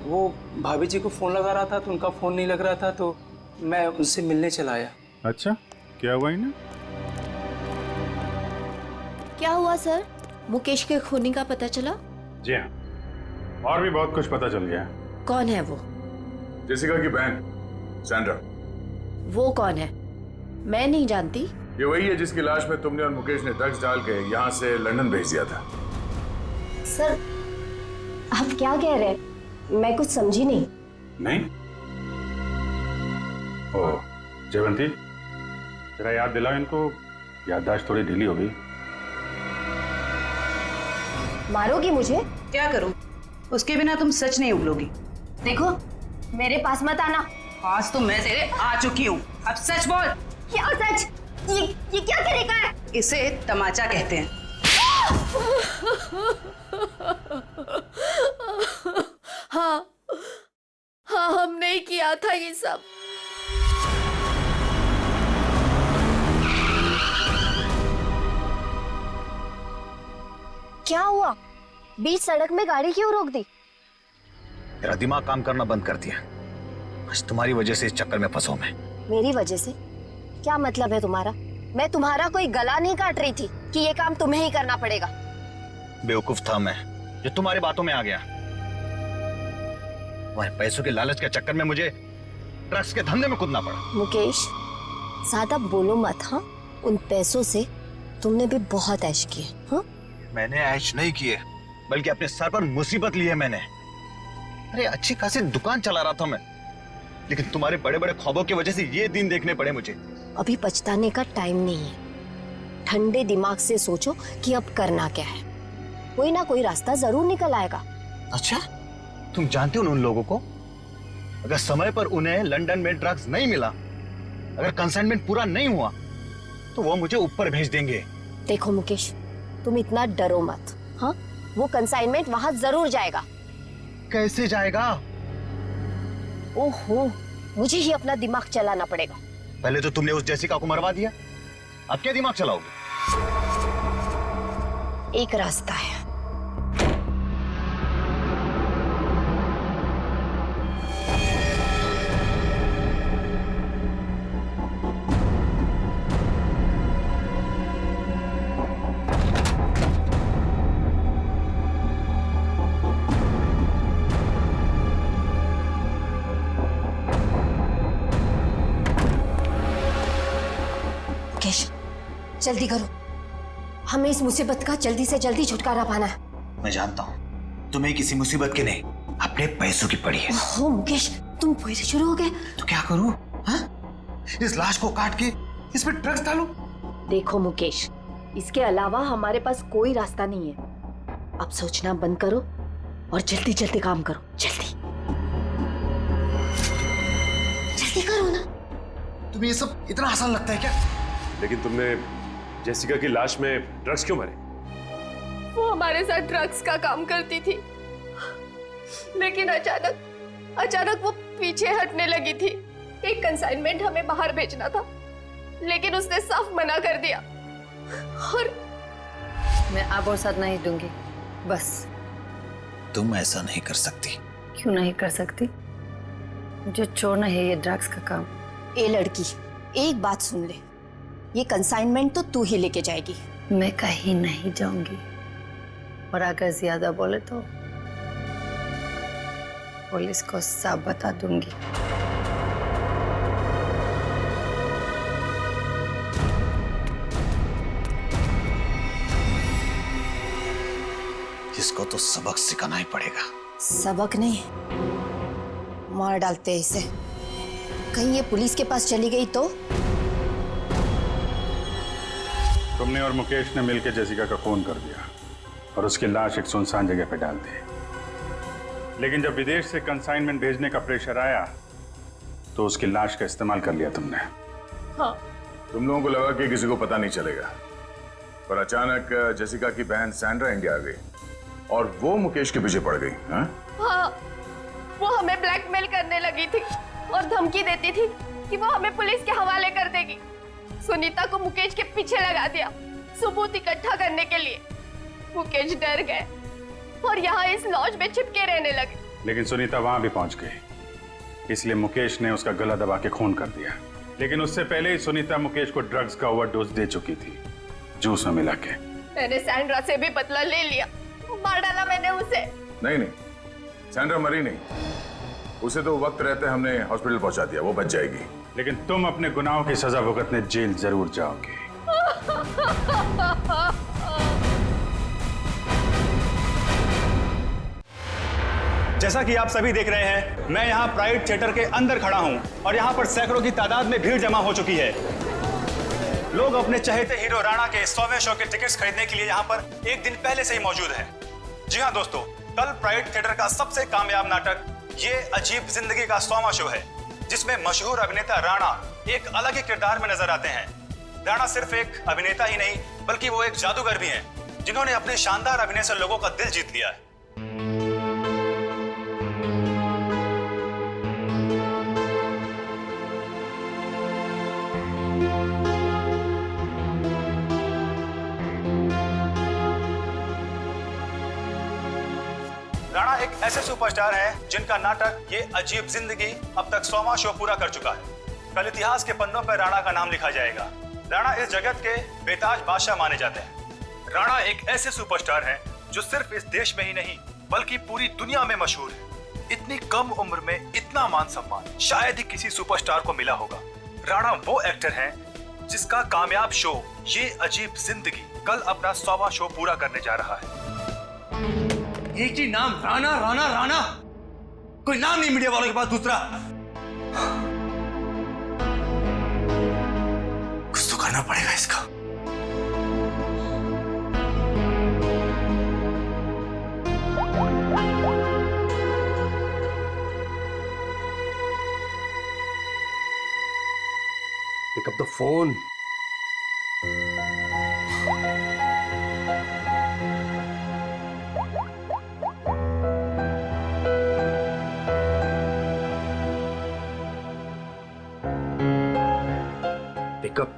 वो भाभी जी को फोन लगा रहा था तो उनका फोन नहीं लग रहा था तो मैं उनसे मिलने चला आया। अच्छा, क्या हुआ इन्हें? क्या हुआ सर? मुकेश के खूनी का पता चला? जी हाँ, और भी बहुत कुछ पता चल गया। कौन है वो? जेसिका की बहन सैंड्रा। वो कौन है? मैं नहीं जानती। ये वही है जिसकी लाश में तुमने और मुकेश ने ड्रग्स डाल के यहाँ से लंदन भेज दिया था। सर, आप क्या कह रहे हैं? मैं कुछ समझी नहीं। नहीं? ओह, जयवंती, जरा याद दिलाओ इनको, याददाश्त थोड़ी ढीली हो गई। मारोगी मुझे? क्या करूं? उसके बिना तुम सच नहीं उगलोगी। देखो, मेरे पास मत आना। आज तो मैं तेरे आ चुकी हूँ, अब सच बोल। क्या सच? ये क्या तरीका है? इसे तमाचा कहते हैं। हाँ हाँ, हमने ही किया था ये सब। क्या हुआ? बीच सड़क में गाड़ी क्यों रोक दी? तेरा दिमाग काम करना बंद कर दिया। आज तुम्हारी वजह से इस चक्कर में फंसा मैं। मेरी वजह से? क्या मतलब है तुम्हारा? मैं तुम्हारा कोई गला नहीं काट रही थी कि ये काम तुम्हें ही करना पड़ेगा। बेवकूफ था मैं जो तुम्हारी बातों में आ गया। तुम्हारे पैसों के लालच के चक्कर में मुझे ड्रग्स के धंधे में कूदना पड़ा। मुकेश, ज्यादा बोलो मत। हाँ, उन पैसों से तुमने भी बहुत ऐश किए। हाँ, मैंने ऐश नहीं किए, बल्कि अपने सर पर मुसीबत ली है मैंने। अरे अच्छी खासी दुकान चला रहा था मैं, लेकिन तुम्हारे बड़े बड़े ख्वाबों की वजह से ये दिन देखने पड़े मुझे। अभी पछताने का टाइम नहीं है। ठंडे दिमाग से सोचो कि अब करना क्या है। कोई ना कोई रास्ता जरूर निकल आएगा। अच्छा, तुम जानते हो उन लोगों को? अगर समय पर उन्हें लंदन में ड्रग्स नहीं मिला, अगर कंसाइनमेंट पूरा नहीं हुआ, तो वो मुझे ऊपर भेज देंगे। देखो मुकेश, तुम इतना डरो मत। हाँ, वो कंसाइनमेंट वहां जरूर जाएगा। कैसे जाएगा? ओहो, मुझे ही अपना दिमाग चलाना पड़ेगा। पहले तो तुमने उस जेसिका को मरवा दिया, अब क्या दिमाग चलाओगे? एक रास्ता है। जल्दी करो, हमें इस मुसीबत का जल्दी से जल्दी छुटकारा पाना है। मैं जानता हूँ तुम्हें किसी मुसीबत की नहीं, अपने पैसों की पड़ी है। ओह मुकेश, तुम फिर से शुरू हो गए। तो क्या करूँ? इस लाश को काट के इसमें ड्रग्स डालूं? देखो मुकेश, इसके अलावा हमारे पास कोई रास्ता नहीं है। अब सोचना बंद करो और जल्दी जल्दी काम करो। जल्दी जल्दी करो ना। तुम्हें ये सब इतना आसान लगता है क्या? लेकिन तुमने जेसिका की लाश में ड्रग्स क्यों मारे? वो हमारे साथ ड्रग्स का काम करती थी, लेकिन अचानक वो पीछे हटने लगी थी। एक कंसाइनमेंट हमें बाहर भेजना था, लेकिन उसने साफ मना कर दिया। और मैं अब और साथ नहीं दूंगी, बस। तुम ऐसा नहीं कर सकती। क्यों नहीं कर सकती? मुझे छोड़ना है ये ड्रग्स का काम। ए लड़की, एक बात सुन ले, ये कंसाइनमेंट तो तू ही लेके जाएगी। मैं कहीं नहीं जाऊंगी, और अगर ज्यादा बोले तो पुलिस को सब बता दूंगी। इसको तो सबक सिखाना ही पड़ेगा। सबक नहीं, मार डालते इसे। कहीं ये पुलिस के पास चली गई तो? तुमने और मुकेश ने मिलकर जेसिका का खून कर दिया और उसकी लाश एक सुनसान जगह पे डाल दी। लेकिन जब विदेश से कंसाइनमेंट भेजने का प्रेशर आया तो उसकी लाश का इस्तेमाल कर लिया तुमने। हाँ। तुम लोगों को लगा कि किसी को पता नहीं चलेगा, पर अचानक जेसिका की बहन सैंड्रा इंडिया आ गई और वो मुकेश के पीछे पड़ गई। हाँ, वो हमें ब्लैकमेल करने लगी थी और धमकी देती थी कि वो हमें पुलिस के हवाले कर देगी। सुनीता को मुकेश के पीछे लगा दिया सबूत इकट्ठा करने के लिए। मुकेश डर गए और यहाँ इस लॉज में छिपके रहने लगे। लेकिन सुनीता वहां भी पहुंच गई, इसलिए मुकेश ने उसका गला दबा के खून कर दिया। लेकिन उससे पहले ही सुनीता मुकेश को ड्रग्स का ओवरडोज दे चुकी थी, जूस में मिला के। मैंने सैंड्रा से भी बदला ले लिया, मार डाला मैंने उसे। नहीं नहीं, सैंड्रा मरी नहीं, उसे तो वक्त रहते हमने हॉस्पिटल पहुंचा दिया, वो बच जाएगी। लेकिन तुम अपने गुनाहों की सजा भुगतने जेल जरूर जाओगे। जैसा कि आप सभी देख रहे हैं, मैं यहाँ प्राइड थिएटर के अंदर खड़ा हूँ और यहाँ पर सैकड़ों की तादाद में भीड़ जमा हो चुकी है। लोग अपने चहेते हीरो राणा के 100वें शो के टिकट्स खरीदने के लिए यहाँ पर एक दिन पहले से ही मौजूद हैं। जी हाँ दोस्तों, कल प्राइड थिएटर का सबसे कामयाब नाटक ये अजीब जिंदगी का 100वां शो है, जिसमें मशहूर अभिनेता राणा एक अलग ही किरदार में नजर आते हैं। राणा सिर्फ एक अभिनेता ही नहीं, बल्कि वो एक जादूगर भी हैं, जिन्होंने अपने शानदार अभिनय से लोगों का दिल जीत लिया है। राणा एक ऐसे सुपरस्टार हैं जिनका नाटक ये अजीब जिंदगी अब तक 100वां शो पूरा कर चुका है। कल इतिहास के पन्नों पर राणा का नाम लिखा जाएगा। राणा इस जगत के बेताज बादशाह माने जाते हैं। राणा एक ऐसे सुपरस्टार हैं जो सिर्फ इस देश में ही नहीं बल्कि पूरी दुनिया में मशहूर है। इतनी कम उम्र में इतना मान सम्मान शायद ही किसी सुपरस्टार को मिला होगा। राणा वो एक्टर हैं जिसका कामयाब शो ये अजीब जिंदगी कल अपना 100वां शो पूरा करने जा रहा है। एक ही नाम, राणा राणा राणा, कोई नाम नहीं मीडिया वालों के पास दूसरा। कुछ तो करना पड़ेगा इसका। Pick up the phone.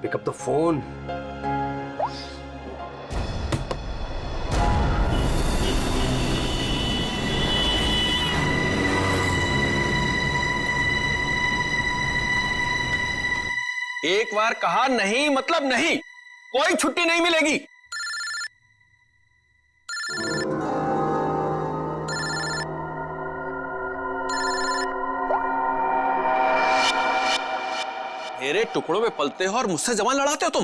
Pick up the phone. एक बार कहा नहीं मतलब नहीं, कोई छुट्टी नहीं मिलेगी। मेरे टुकड़ों में पलते हो और मुझसे जवान लड़ाते हो तुम।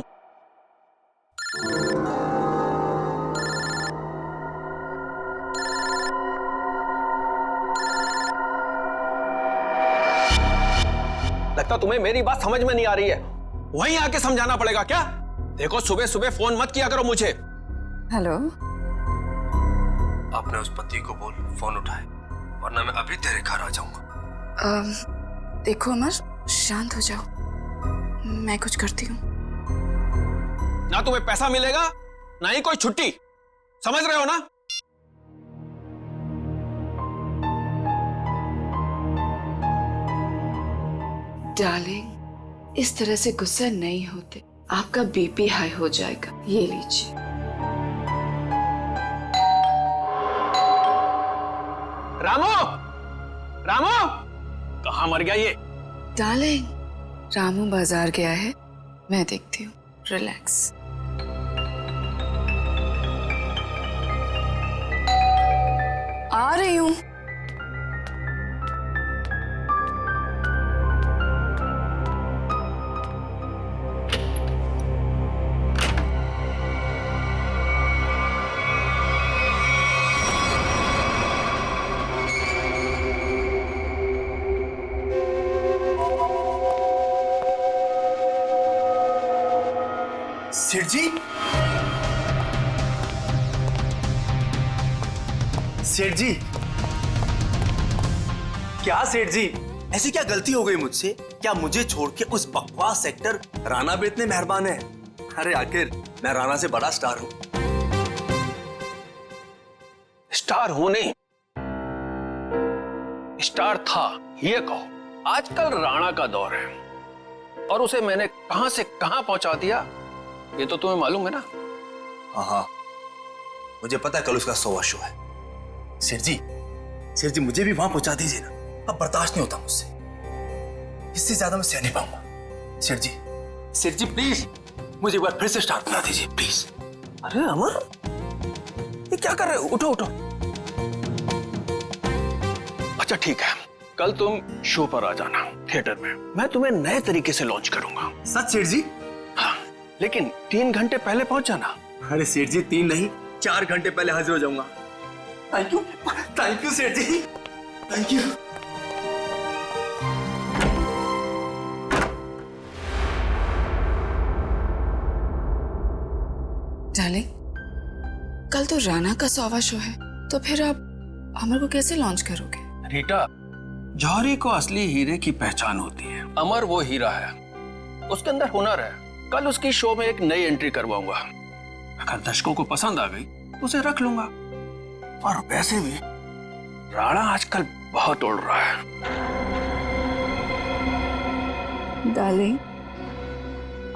लगता तुम्हें मेरी बात समझ में नहीं आ रही है, वहीं आके समझाना पड़ेगा क्या? देखो सुबह सुबह फोन मत किया करो मुझे। हेलो, अपने उस पति को बोल फोन उठाए, वरना मैं अभी तेरे घर आ जाऊंगा। देखो अमर, शांत हो जाओ, मैं कुछ करती हूँ। ना तुम्हें पैसा मिलेगा ना ही कोई छुट्टी, समझ रहे हो ना? डार्लिंग, इस तरह से गुस्सा नहीं होते, आपका बीपी हाई हो जाएगा। ये लीजिए। रामू, रामू, कहाँ मर गया ये? डार्लिंग, रामू बाजार गया है, मैं देखती हूँ। रिलैक्स। आ रही हूँ। सेठ जी, सेठ जी, क्या सेठ जी, ऐसी क्या गलती हो गई मुझसे? क्या मुझे छोड़ के उस बकवास एक्टर राणा पे इतने मेहरबान है? अरे आखिर मैं राणा से बड़ा स्टार हूं। स्टार हूं नहीं, स्टार था ये कहो। आजकल राणा का दौर है और उसे मैंने कहां से कहां पहुंचा दिया ये तो तुम्हें मालूम है ना? हाँ, मुझे पता है कल उसका 100वां शो है। सेठ जी मुझे भी वहां पहुंचा दीजिए ना, अब बर्दाश्त नहीं होता मुझसे, इससे ज्यादा मैं सह नहीं पाऊंगा। सेठ जी प्लीज मुझे एक बार फिर से स्टार बना दीजिए प्लीज। अरे अमर, ये क्या कर रहे हो? उठो उठो। अच्छा ठीक है, कल तुम शो पर आ जाना थिएटर में। मैं तुम्हें नए तरीके से लॉन्च करूंगा। सच सेठ जी? हाँ, लेकिन 3 घंटे पहले पहुंच जाना। अरे सेठ जी 3 नहीं 4 घंटे पहले हाजिर हो जाऊंगा। थैंक यू सेठ जी, थैंक यू। डार्लिंग, कल तो राणा का 100वां शो है, तो फिर आप अमर को कैसे लॉन्च करोगे? रीटा, जौहरी को असली हीरे की पहचान होती है। अमर वो हीरा है, उसके अंदर हुनर है। कल उसकी शो में एक नई एंट्री करवाऊंगा। अगर दर्शकों को पसंद आ गई तो उसे रख लूंगा। और वैसे भी राणा आजकल बहुत उड़ रहा है। डार्लिंग,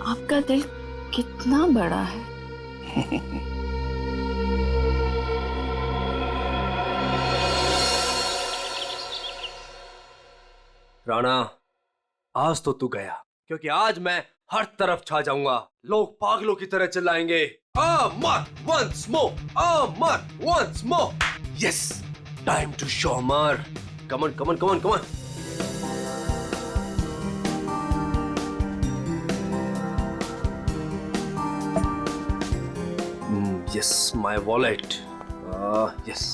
आपका दिल कितना बड़ा है। राणा, आज तो तू गया, क्योंकि आज मैं हर तरफ छा जाऊंगा। लोग पागलों की तरह चिल्लाएंगे, Amar once more, Amar once more. Yes, time to show Amar. Come on, come on, come on, come on. Yes, my wallet. Yes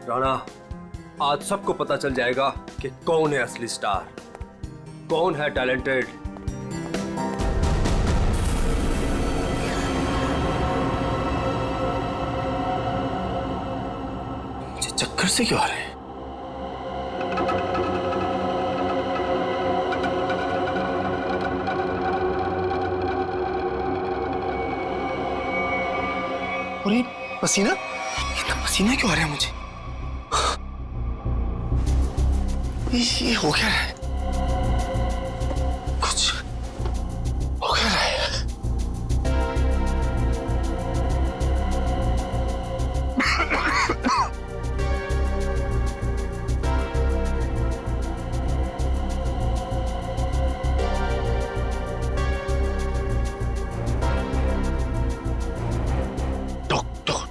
Rana, आज सबको पता चल जाएगा कि कौन है असली स्टार, कौन है टैलेंटेड। मुझे चक्कर से क्यों आ रहे हैं? और ये पसीना, इतना पसीना क्यों आ रहा है मुझे? ये हो क्या रहा है? कुछ हो क्या रहा है?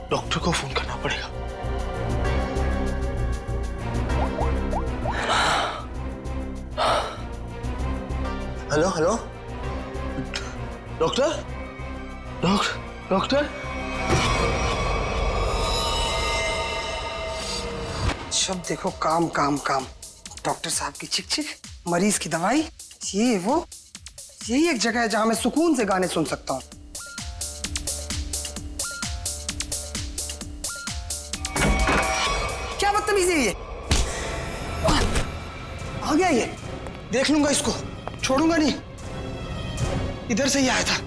डॉक्टर को फोन करना पड़ेगा। Hello hello, doctor, doctor. सब देखो काम काम काम। डॉक्टर साहब की चिक चिक, मरीज की दवाई, ये वो, यही एक जगह है जहां मैं सुकून से गाने सुन सकता हूँ। क्या बदतमीजी है ये? आ गया ये, देख लूंगा इसको, छोड़ूंगा नहीं। इधर से ही आया था।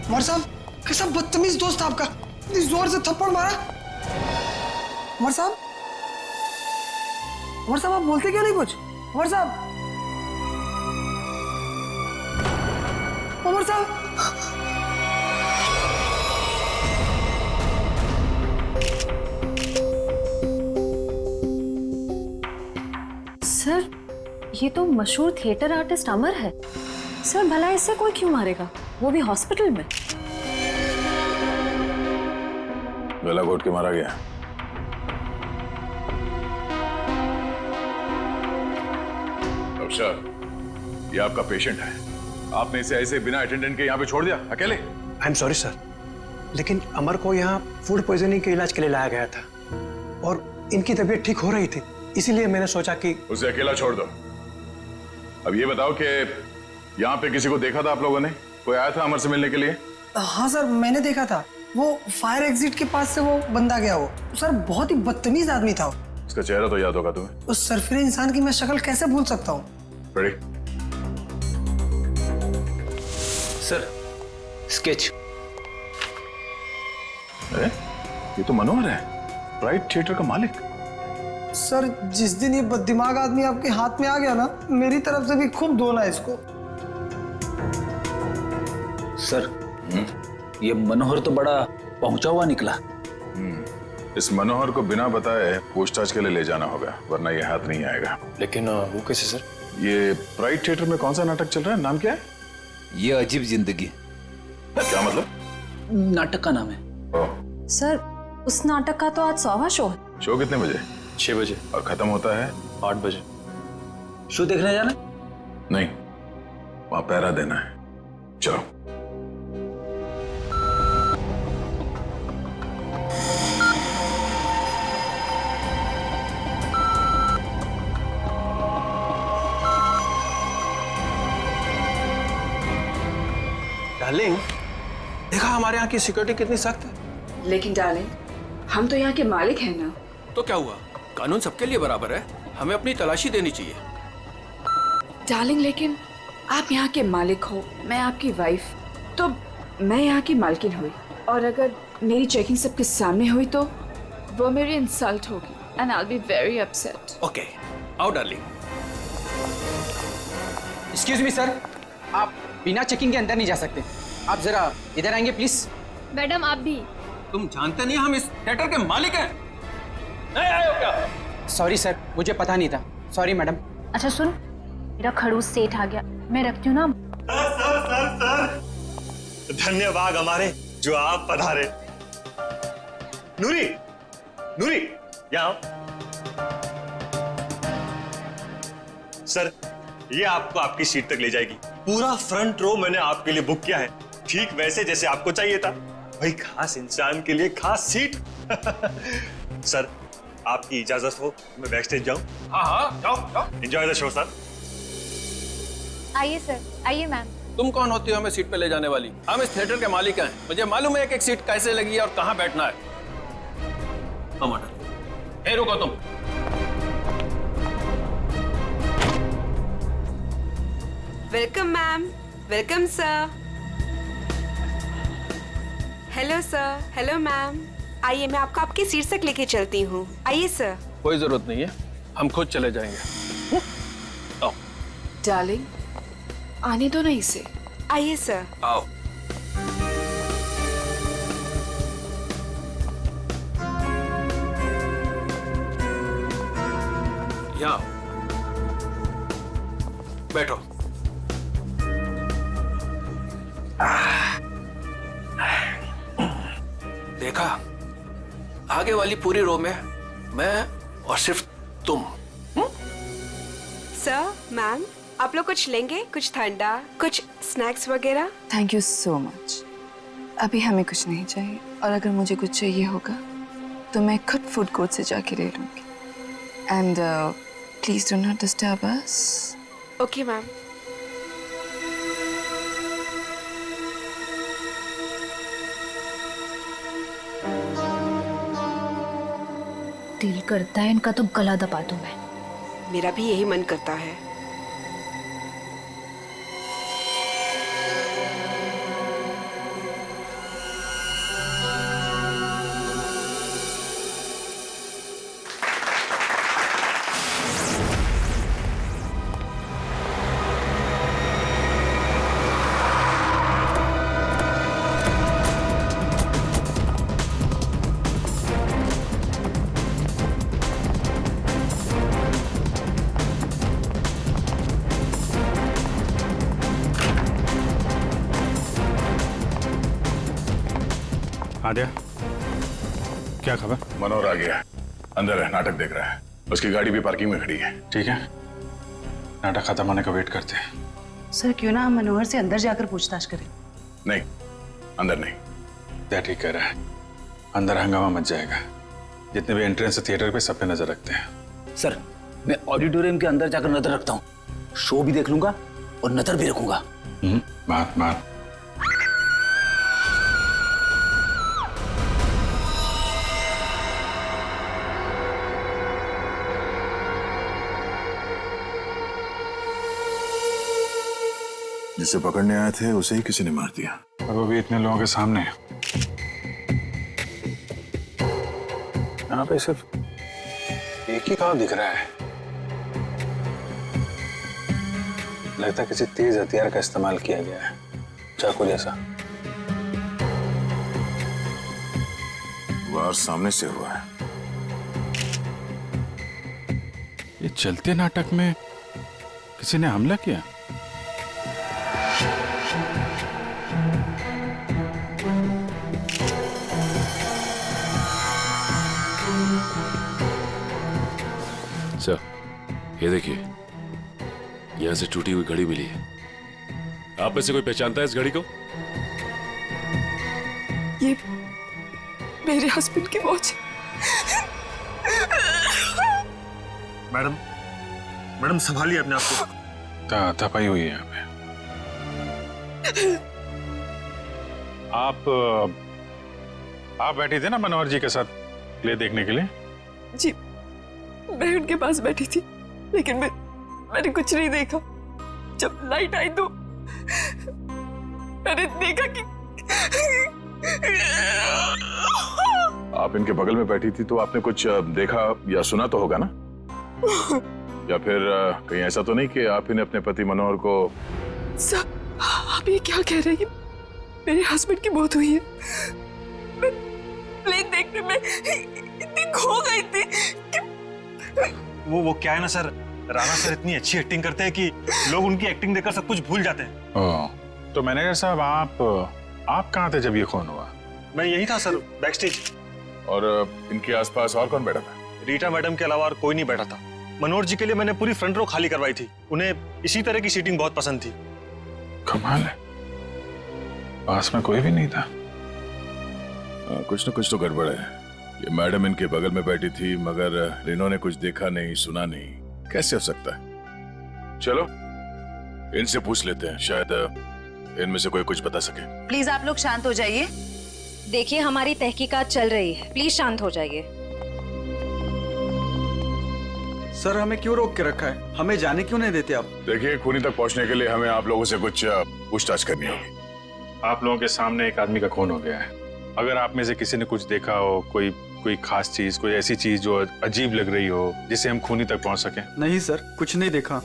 उमर साहब, कैसा बदतमीज दोस्त आपका, इतनी जोर से थप्पड़ मारा। उमर साहब, उमर साहब, आप बोलते क्यों नहीं कुछ? उमर साहब, उमर साहब। सर, ये तो मशहूर थिएटर आर्टिस्ट अमर है। सर, भला इससे कोई क्यों मारेगा, वो भी हॉस्पिटल में? गला घोट के मारा गया। डॉक्टर साहब, ये आपका पेशेंट है, आपने इसे ऐसे बिना अटेंडेंट के यहाँ पे छोड़ दिया अकेले? आई एम सॉरी सर, लेकिन अमर को यहाँ फूड पॉइजनिंग के इलाज के लिए लाया गया था और इनकी तबीयत ठीक हो रही थी, इसीलिए मैंने सोचा कि उसे अकेला छोड़ दो। अब ये बताओ कि यहाँ पे किसी को देखा था आप लोगों ने? कोई आया था अमर से मिलने के लिए? हाँ सर, मैंने देखा था। वो फायर एग्जिट के पास से वो बंदा गया। वो सर बहुत ही बदतमीज आदमी था। उसका चेहरा तो याद होगा तुम्हें? उस सरफिरे इंसान की मैं शक्ल कैसे भूल सकता हूँ? Sir, sketch. अरे, ये तो मनोहर है, प्राइड थिएटर का मालिक। सर, जिस दिन ये बददिमाग आदमी आपके हाथ में आ गया ना, मेरी तरफ से भी खूब धोना इसको। सर, ये मनोहर तो बड़ा पहुंचा हुआ निकला। इस मनोहर को बिना बताए पूछताछ के लिए ले जाना होगा, वरना ये हाथ नहीं आएगा। लेकिन वो कैसे सर? ये प्राइड थिएटर में कौन सा नाटक चल रहा है, नाम क्या है? ये अजीब जिंदगी। क्या मतलब? नाटक का नाम है। सर उस नाटक का तो आज 100वां शो है। शो कितने बजे? 6 बजे। और खत्म होता है? 8 बजे। शो देखने जाना? नहीं, वहां पहरा देना है। चलो। डार्लिंग, देखा हमारे यहाँ की सिक्योरिटी कितनी सख्त है। लेकिन डार्लिंग, हम तो यहाँ के मालिक हैं ना। तो क्या हुआ, कानून सबके लिए बराबर है, हमें अपनी तलाशी देनी चाहिए। डार्लिंग, लेकिन आप यहाँ के मालिक हो, मैं आपकी वाइफ, तो मैं यहाँ की मालकिन हुई, और अगर मेरी चेकिंग सबके सामने हुई तो वो मेरी इंसल्ट होगी and I will be very upset. Okay, आओ डार्लिंग। एक्सक्यूज मी सर, आप बिना चेकिंग के अंदर नहीं जा सकते। आप जरा इधर आएंगे प्लीज। मैडम आप भी। तुम जानते नहीं हम इस थिएटर के मालिक हैं। नहीं आए हो क्या? सॉरी सर, मुझे पता नहीं था। Sorry madam. अच्छा सुन, मेरा खड़ूस सेठ आ गया, मैं रखती हूँ ना। सर धन्यवाद हमारे जो आप पधारे। नूरी, नूरी यहाँ। सर ये आपको आपकी सीट तक ले जाएगी। पूरा फ्रंट रो मैंने आपके लिए बुक किया है, ठीक वैसे जैसे आपको चाहिए था। भाई खास इंसान के लिए खास सीट। सर आपकी इजाजत हो मैं बैक स्टेज जाऊं? हाँ हाँ, जाओ जाओ। Enjoy the show sir. आइए सर, आइए मैम। तुम कौन होती हो हमें सीट पे ले जाने वाली? हम इस थिएटर के मालिक हैं, मुझे मालूम है एक एक सीट कैसे लगी है और कहाँ बैठना है। ए रुको तुम। Welcome ma'am, welcome sir. Hello sir, hello ma'am. आइए मैं आपको आपकी सीट तक लेके चलती हूँ। आइए सर। कोई जरूरत नहीं है, हम खुद चले जाएंगे। आओ। डार्लिंग, आने दो ना इसे। आइए सर। आओ। यहाँ बैठो। देखा, आगे वाली पूरी रो में मैं और सिर्फ तुम। सर, मैम, आप लोग कुछ लेंगे? कुछ ठंडा, कुछ स्नैक्स वगैरह? Thank you so much. अभी हमें कुछ नहीं चाहिए, और अगर मुझे कुछ चाहिए होगा तो मैं खुद फूड कोर्ट से जाके ले लूंगी। And please do not disturb us. Okay ma'am. दिल करता है इनका तो गला दबा दूं मैं। मेरा भी यही मन करता है। आद्या, क्या खबर? मनोहर आ गया, अंदर है, नाटक देख रहा है। उसकी गाड़ी भी पार्किंग में खड़ी है। ठीक है, नाटक खत्म होने का वेट करते हैं। सर क्यों ना हम मनोहर से अंदर जाकर पूछताछ करें? नहीं, अंदर नहीं। क्या ठीक कह रहा है, अंदर हंगामा मच जाएगा। जितने भी एंट्रेंस थिएटर पे सब पे नजर रखते हैं। सर मैं ऑडिटोरियम के अंदर जाकर नजर रखता हूँ, शो भी देख लूंगा और नजर भी रखूंगा। बात बात। जिसे पकड़ने आए थे उसे ही किसी ने मार दिया, और वो भी इतने लोगों के सामने। यहाँ पे सिर्फ एक ही घाव दिख रहा है। लगता है किसी तेज हथियार का इस्तेमाल किया गया है, चाकू जैसा। वार सामने से हुआ है। ये चलते नाटक में किसी ने हमला किया। ये देखिए, यहां से टूटी हुई घड़ी मिली है। आप में से कोई पहचानता है इस घड़ी को? ये मेरे हस्बैंड की वॉच। मैडम, मैडम संभालिए अपने आप को। तपाई हुई है यहाँ पे। आप बैठी थे ना मनोहर जी के साथ प्ले देखने के लिए? जी, मैं उनके पास बैठी थी, लेकिन मैंने कुछ नहीं देखा। जब लाइट आई तो मैंने देखा कि आप इनके बगल में बैठी थी तो आपने कुछ देखा या सुना तो होगा ना? या फिर कहीं ऐसा तो नहीं कि आप इन्हें अपने पति मनोहर को... सर, आप ये क्या कह रहे हैं? मेरे हस्बैंड की मौत हुई है। मैं प्ले देखने में इतनी खो गई थी कि... वो क्या है ना सर, राणा सर इतनी अच्छी एक्टिंग करते हैं कि लोग उनकी एक्टिंग देखकर सब कुछ भूल जाते हैं। तो मैनेजर साहब, आप कहाँ थे जब ये खून हुआ? मैं यही था सर, बैकस्टेज। और इनके आसपास और कौन बैठा था? रीटा मैडम के अलावा और कोई नहीं बैठा था। मनोहर जी के लिए मैंने पूरी फ्रंट रो खाली करवाई थी। उन्हें इसी तरह की सीटिंग बहुत पसंद थी। कमाल है, पास में कोई भी नहीं था। कुछ न कुछ तो गड़बड़ है। ये मैडम इनके बगल में बैठी थी मगर इन्होंने कुछ देखा नहीं, सुना नहीं, कैसे हो सकता है? चलो इनसे पूछ लेते हैं, शायद इनमें से कोई कुछ बता सके। प्लीज आप लोग शांत हो जाइए। देखिए, हमारी तहकीकात चल रही है, प्लीज शांत हो जाइए। सर, हमें क्यों रोक के रखा है? हमें जाने क्यों नहीं देते आप? देखिए, खूनी तक पहुंचने के लिए हमें आप लोगों से कुछ पूछताछ करनी होगी। आप लोगों के सामने एक आदमी का खून हो गया है। अगर आप में से किसी ने कुछ देखा हो, कोई खास चीज, कोई ऐसी चीज जो अजीब लग रही हो, जिससे हम खूनी तक पहुंच सके। नहीं सर, कुछ नहीं देखा।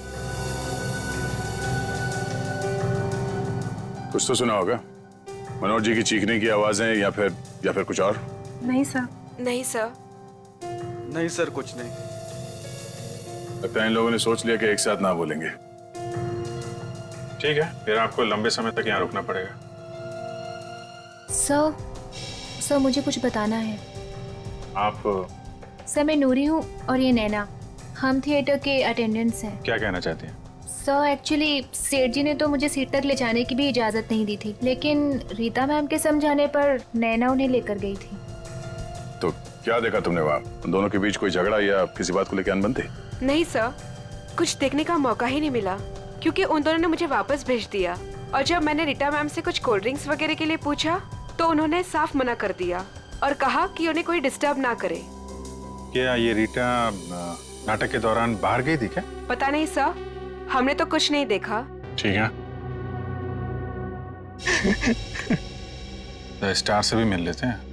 कुछ तो सुना होगा, मनोहर जी की चीखने की आवाजें या फिर कुछ और? नहीं सर। नहीं सर। नहीं सर, कुछ नहीं। लगता है इन लोगों ने सोच लिया कि एक साथ ना बोलेंगे। ठीक है, फिर आपको लंबे समय तक यहाँ रुकना पड़ेगा। सर, मुझे कुछ बताना है। आप? सर, मैं नूरी हूँ और ये नैना, हम थिएटर के अटेंडेंट्स हैं। क्या कहना चाहती हैं? सर, एक्चुअली सेठ जी ने तो मुझे सीट तक ले जाने की भी इजाजत नहीं दी थी, लेकिन रीता मैम के समझाने पर नैना उन्हें लेकर गई थी। तो क्या देखा तुमने वहाँ? उन दोनों के बीच कोई झगड़ा या किसी बात को लेकर अनबन थी? नहीं सर, कुछ देखने का मौका ही नहीं मिला, क्योंकि उन दोनों ने मुझे वापस भेज दिया। और जब मैंने रीटा मैम से कुछ कोल्ड ड्रिंक्स वगैरह के लिए पूछा तो उन्होंने साफ मना कर दिया और कहा कि उन्हें कोई डिस्टर्ब ना करे। क्या ये रीटा नाटक के दौरान बाहर गई थी क्या? पता नहीं सर, हमने तो कुछ नहीं देखा। ठीक है, तो स्टार से भी मिल लेते हैं।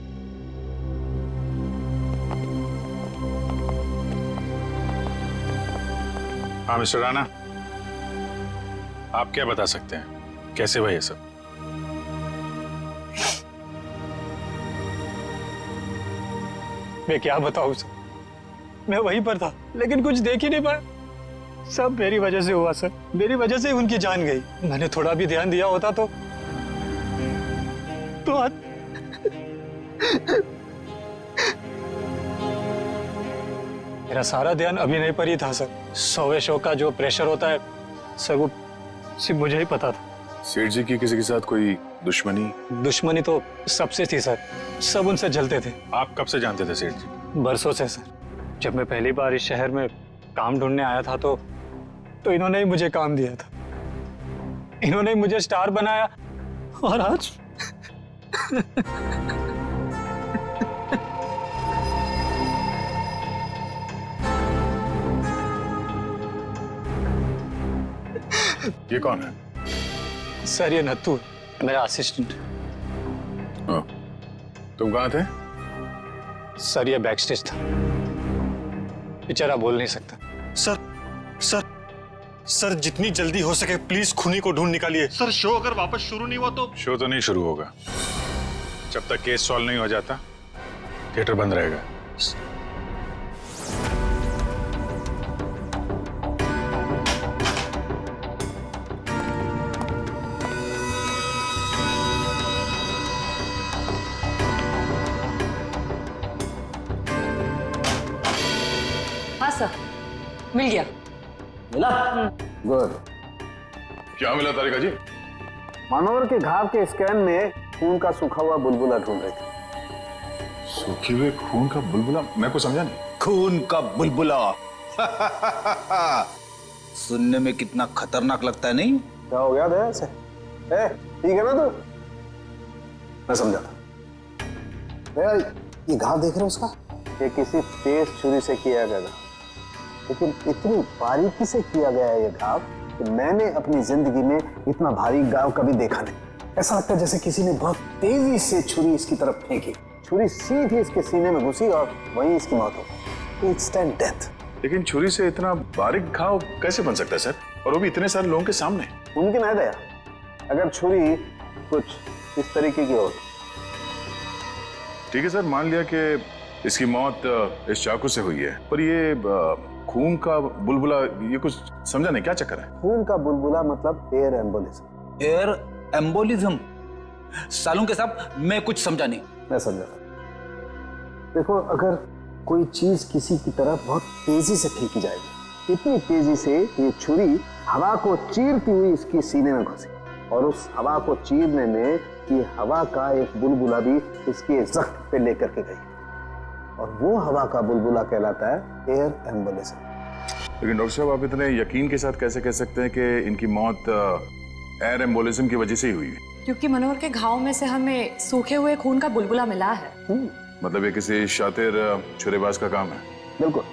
हाँ मिस्टर राणा, आप क्या बता सकते हैं, कैसे हुआ ये सब? मैं क्या बताऊं सर, मैं वहीं पर था लेकिन कुछ देख ही नहीं पाया। सब मेरी वजह से हुआ सर, मेरी वजह से उनकी जान गई। मैंने थोड़ा भी ध्यान दिया होता तो आज मेरा सारा ध्यान अभिनय पर ही था सर। 100वें शो का जो प्रेशर होता है सर, वो सिर्फ मुझे ही पता था। सेठ जी की किसी के साथ कोई दुश्मनी? दुश्मनी तो सबसे थी सर, सब उनसे जलते थे। आप कब से जानते थे सेठ जी? बरसों से सर। जब मैं पहली बार इस शहर में काम ढूंढने आया था तो इन्होंने ही मुझे काम दिया था, इन्होंने ही मुझे स्टार बनाया और आज ये कौन है? सर, ये नत्थू, मेरा असिस्टेंट। तुम कहाँ थे? सर, ये बैकस्टेज था, बेचारा बोल नहीं सकता। सर जितनी जल्दी हो सके प्लीज खूनी को ढूंढ निकालिए। सर, शो अगर वापस शुरू नहीं हुआ तो? शो तो नहीं शुरू होगा जब तक केस सॉल्व नहीं हो जाता। थिएटर बंद रहेगा। हाँ सर, मिल गया। मिला? गुड। क्या मिला तारिका जी? मनोहर के घाव के स्कैन में खून का सूखा हुआ बुलबुला ढूंढ रहे थे। सूखे हुए खून का बुलबुला? मैं को समझा नहीं। खून का बुलबुला। सुनने में कितना खतरनाक लगता है, नहीं? क्या हो गया दया से? ठीक है ना तू? मैं समझा था। दया, ये घाव देख रहे हो उसका? ये किसी तेज छुरी से किया गया, लेकिन इतनी बारीकी से किया गया है ये घाव कि मैंने अपनी जिंदगी में इतना भारी घाव कभी देखा नहीं। ऐसा लगता है जैसे किसी ने बहुत तेजी से छुरी इसकी तरफ फेंकी, छुरी सीधी इसके सीने में घुसी और वहीं इसकी मौत हो गई। Instant death. लेकिन छुरी से इतना बारीक घाव कैसे बन सकता है सर, और वो भी इतने सारे लोगों के सामने? मुमकिन है दया, अगर छुरी कुछ इस तरीके की हो। ठीक है सर, मान लिया कि इसकी मौत इस चाकू से हुई है, पर ये खून का बुलबुला, ये कुछ समझा नहीं, क्या चक्कर है? खून का बुलबुला मतलब एयर एम्बोलिज्म। Air embolism? सालूं के साहब, मैं कुछ समझा नहीं। मैं समझा। देखो, अगर कोई चीज किसी की तरफ बहुत तेजी से फेंकी जाएगी, इतनी तेजी से ये छुरी हवा को चीरती हुई इसकी सीने में घुसी, और उस हवा को चीरने में ये हवा का एक बुलबुला भी इसके जख्म पे लेकर के गई, और वो हवा का बुलबुला कहलाता है एयर एम्बोलिज्म। लेकिन डॉक्टर साहब, आप इतने यकीन के साथ कैसे कह सकते हैं कि इनकी मौत एयर एम्बोलिज्म की वजह से ही हुई है? क्योंकि मनोहर के घाव में से हमें सूखे हुए खून का बुलबुला मिला है। मतलब ये किसी शातिर छुरेबाज का काम है? बिल्कुल।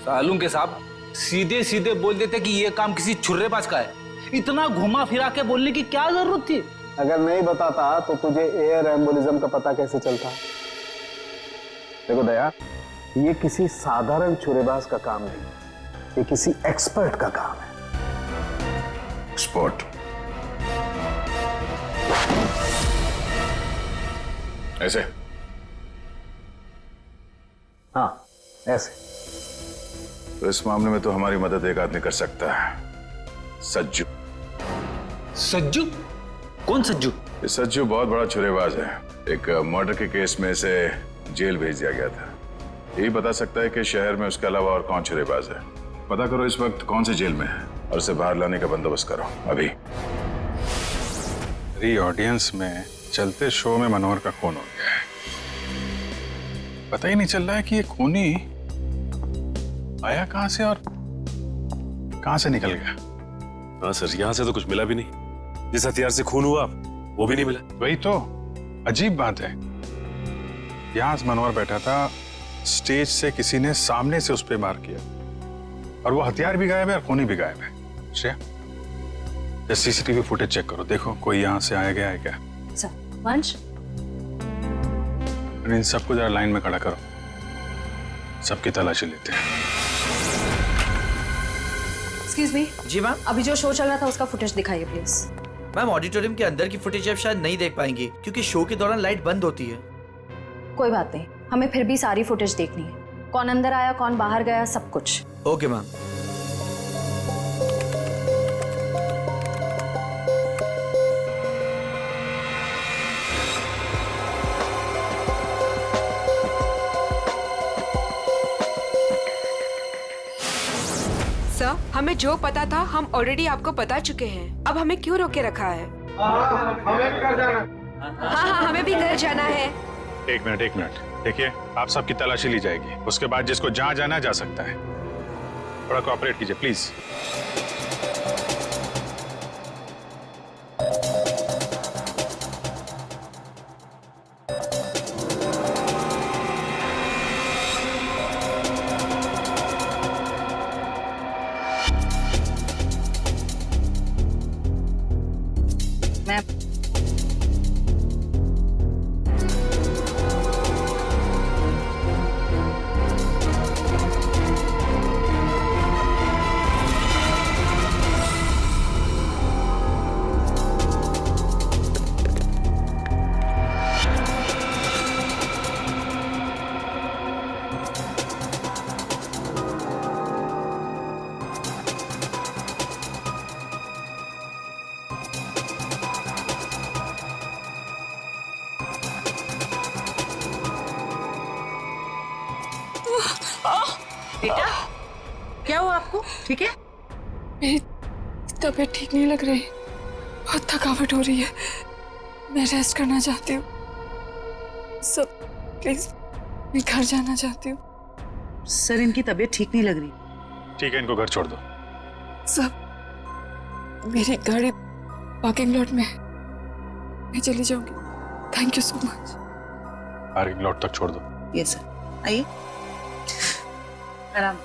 सालूं के साहब सीधे सीधे बोल देते कि ये काम किसी छुर्रेबाज का है, इतना घुमा फिरा के बोलने की क्या जरूरत थी? अगर नहीं बताता तो तुझे एयर एम्बोलिज्म का पता कैसे चलता? देखो दया, ये किसी साधारण छुरेबाज का काम नहीं, ये किसी एक्सपर्ट का काम है। एक्सपर्ट? ऐसे? हाँ, ऐसे। तो इस मामले में तो हमारी मदद एक आदमी कर सकता है, सज्जू। सज्जू? कौन सज्जू? ये सज्जू बहुत बड़ा छुरेबाज है। एक मर्डर के केस में इसे जेल भेज दिया गया था। यही बता सकता है कि शहर में उसके अलावा और कौन छुरेबाज है। पता करो इस वक्त कौन से जेल में है और उसे बाहर लाने का बंदोबस्त करो अभी। मेरी ऑडियंस में चलते शो में मनोहर का खून हो गया है। पता ही नहीं चल रहा है कि ये खूनी आया कहां से और कहां से निकल गया। हाँ सर, यहाँ से तो कुछ मिला भी नहीं। जिस हथियार से खून हुआ वो भी नहीं मिला। वही तो अजीब बात है। यहां मनोहर बैठा था, स्टेज से किसी ने सामने से उस पर वार किया, और वो हथियार भी गायब है और खूनी भी गायब है। श्रेया, सीसीटीवी फुटेज चेक करो, देखो कोई यहां से आया गया है क्या। वंश, इन सबको जरा लाइन में खड़ा करो, सबकी तलाशी लेते हैं। Excuse me. जी मैम। अभी जो शो चल रहा था उसका फुटेज दिखाइए प्लीज। मैम, ऑडिटोरियम के अंदर की फुटेज आप शायद नहीं देख पाएंगे क्योंकि शो के दौरान लाइट बंद होती है। कोई बात नहीं, हमें फिर भी सारी फुटेज देखनी है, कौन अंदर आया कौन बाहर गया, सब कुछ। Okay ma'am. सर, हमें जो पता था हम ऑलरेडी आपको बता चुके हैं। अब हमें क्यों रोके रखा है? हमें भी घर जाना। हाँ, हमें भी घर जाना है। एक मिनट देखिए, आप सबकी तलाशी ली जाएगी, उसके बाद जिसको जहां जाना जा सकता है। थोड़ा कोऑपरेट कीजिए प्लीज। बेटा, क्या हुआ आपको? ठीक है? मेरी तबीयत ठीक नहीं लग रही, बहुत थकावट हो रही है, मैं रेस्ट करना चाहती हूँ। सब प्लीज, मैं घर जाना चाहती हूँ। सर इनकी तबीयत ठीक नहीं लग रही। ठीक है, इनको घर छोड़ दो। सब, मेरी गाड़ी पार्किंग लॉट में है, मैं चली जाऊंगी। Thank you so much. Parking lot तक छोड़ दो। यस सर, आइए आराम।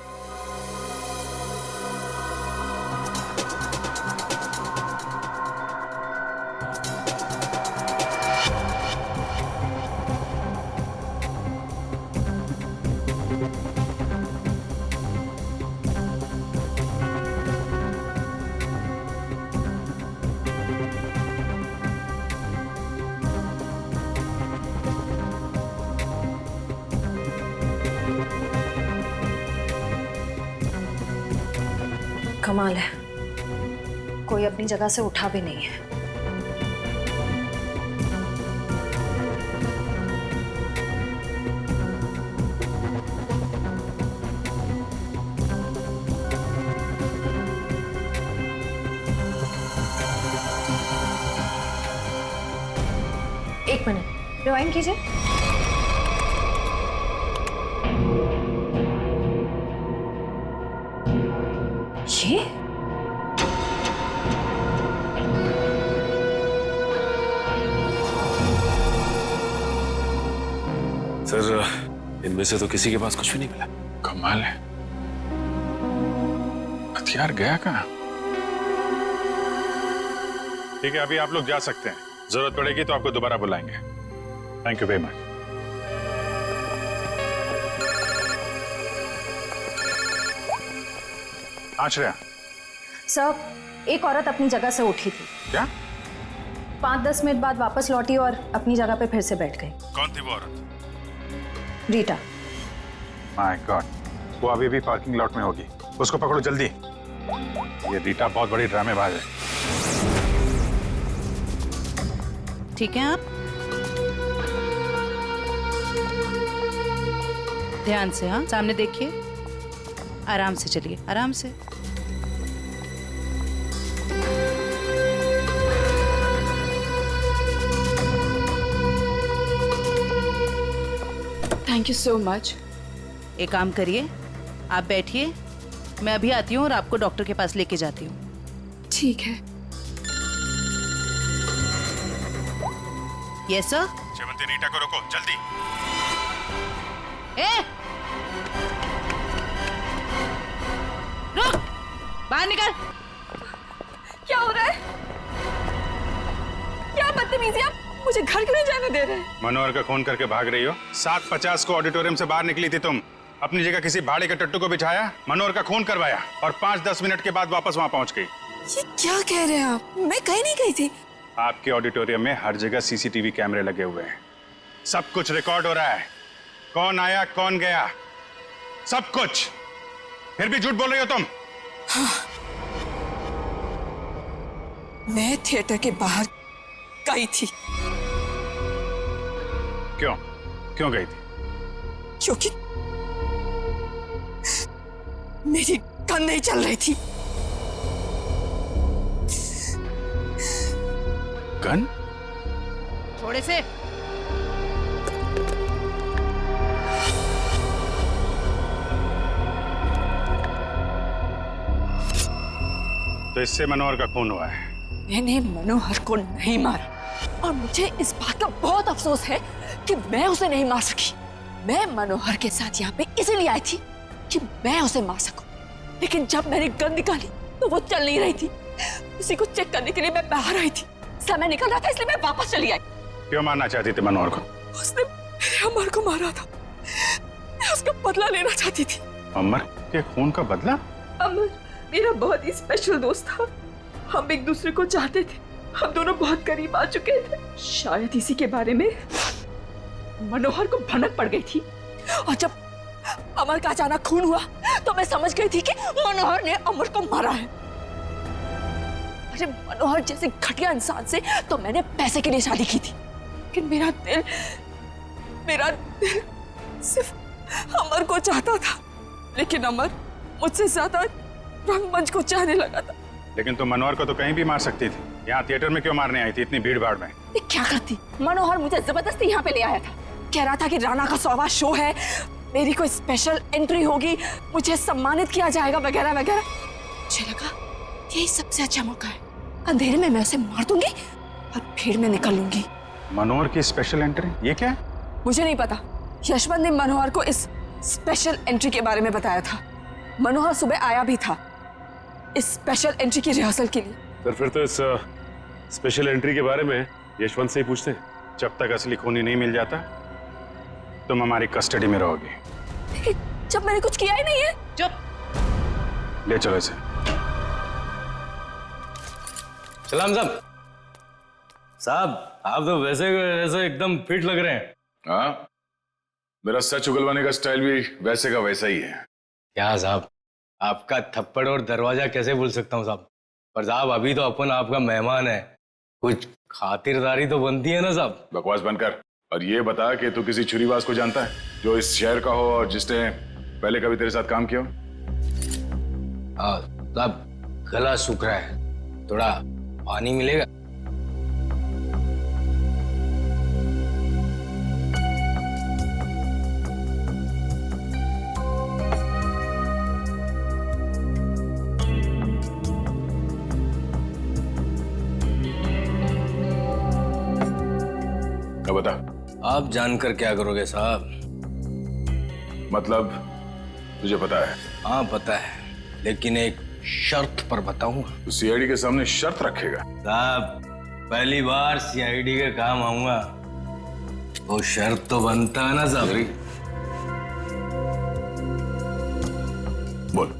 कमाल है, कोई अपनी जगह से उठा भी नहीं है। एक मिनट, रिवाइंड कीजिए। ये सर, इनमें से तो किसी के पास कुछ भी नहीं मिला। कमाल है, हथियार गया कहाँ? ठीक है, अभी आप लोग जा सकते हैं। जरूरत पड़ेगी तो आपको दोबारा बुलाएंगे। Thank you very much. Ashraya sir, एक औरत अपनी जगह से उठी थी। क्या? 5-10 मिनट बाद वापस लौटी और अपनी जगह पे फिर से बैठ गई। कौन थी वो औरत? रीटा। माय गॉड, वो अभी भी पार्किंग लॉट में होगी। उसको पकड़ो जल्दी। ये रीटा बहुत बड़ी ड्रामेबाज है। ठीक है, आप ध्यान से, हाँ सामने देखिए, आराम से चलिए, आराम से। Thank you so much. एक काम करिए, आप बैठिए, मैं अभी आती हूँ और आपको डॉक्टर के पास लेके जाती हूँ। ठीक है। Yes sir. शेवंती, रीटा को रोको जल्दी। रुक, बाहर निकल। क्या हो रहा है? क्या बदतमीजी, आप मुझे घर क्यों नहीं जाने दे रहे हैं? मनोहर का खून करके भाग रही हो। 7:50 को ऑडिटोरियम से बाहर निकली थी तुम। अपनी जगह किसी भाड़े के टट्टू को बिठाया, मनोहर का खून करवाया और 5-10 मिनट के बाद वापस वहां पहुंच गई। ये क्या कह रहे हैं आप? मैं कहीं नहीं गई थी। आपके ऑडिटोरियम में हर जगह सीसीटीवी कैमरे लगे हुए हैं। सब कुछ रिकॉर्ड हो रहा है। कौन आया, कौन गया, सब कुछ। फिर भी झूठ बोल रही हो तुम। हाँ। मैं थिएटर के बाहर गई थी। क्यों गई थी? क्योंकि मेरी गन नहीं चल रही थी। गन? थोड़े से। तो इससे मनोहर का खून हुआ है। मैंने मनोहर को नहीं मारा और मुझे इस बात का बहुत अफसोस है कि मैं उसे नहीं मार सकी। मैं मनोहर के साथ यहाँ पे इसलिए आई थी कि मैं उसे मार सकूं, लेकिन जब मैंने गन निकाली तो वो चल नहीं रही थी। उसी को चेक करने के लिए मैं बाहर आई थी। समय निकल रहा था इसलिए मैं वापस चली आई। क्यों मारना चाहती थी मनोहर को? उसने मेरे अमर को मारा था, मैं उसका बदला लेना चाहती थी। अमर के खून का बदला? अमर मेरा बहुत ही स्पेशल दोस्त था। हम एक दूसरे को चाहते थे, हम दोनों बहुत करीब आ चुके थे। शायद इसी के बारे में मनोहर को भनक पड़ गई थी और जब अमर का अचानक खून हुआ तो मैं समझ गई थी कि मनोहर ने अमर को मारा है। अरे मनोहर जैसे घटिया इंसान से तो मैंने पैसे के लिए शादी की थी, लेकिन मेरा दिल सिर्फ अमर को चाहता था। लेकिन अमर मुझसे ज्यादा रंगमंच को चाहने लगा था। लेकिन तुम मनोहर को तो कहीं भी मार सकती थी, यहाँ थिएटर में क्यों मारने आई थी इतनी भीड़ भाड़ में? ये क्या करती? मनोहर मुझे जबरदस्ती यहाँ पे ले आया था, कह रहा था कि राणा का 100वां शो है, मेरी कोई स्पेशल एंट्री होगी, मुझे सम्मानित किया जाएगा वगैरह वगैरह। मुझे लगा यही सबसे अच्छा मौका है, अंधेरे में मैं उसे मार दूंगी और भीड़ में निकल लूंगी। मनोहर की स्पेशल एंट्री, ये क्या है? मुझे नहीं पता, यशवंत ने मनोहर को इस स्पेशल एंट्री के बारे में बताया था। मनोहर सुबह आया भी था इस स्पेशल एंट्री की रिहर्सल के लिए। सर फिर तो इस स्पेशल एंट्री के बारे में यशवंत से ही पूछते हैं। जब तक असली खूनी नहीं मिल जाता तुम हमारी कस्टडी में रहोगे। लेकिन जब मैंने कुछ किया ही नहीं है। चुप। ले चलो इसे। सलाम साहब। साहब आप तो वैसे वैसे एकदम फिट लग रहे हैं। हाँ, मेरा सच उगलवाने का स्टाइल भी वैसे का वैसा ही है। क्या साहब, आपका थप्पड़ और दरवाजा कैसे भूल सकता हूँ साहब। पर साहब अभी तो अपन आपका मेहमान है, कुछ खातिरदारी तो बनती है ना साहब। बकवास बंद कर और ये बता कि तू किसी छुरीबाज को जानता है जो इस शहर का हो और जिसने पहले कभी तेरे साथ काम किया हो? साहब गला सूख रहा है, थोड़ा पानी मिलेगा? बता। आप जानकर क्या करोगे साहब? मतलब तुझे पता है? हाँ पता है, लेकिन एक शर्त पर बताऊंगा। तो सीआईडी के सामने शर्त रखेगा? साहब पहली बार सीआईडी के काम आऊंगा, वो शर्त तो बनता है ना साहब। बोल।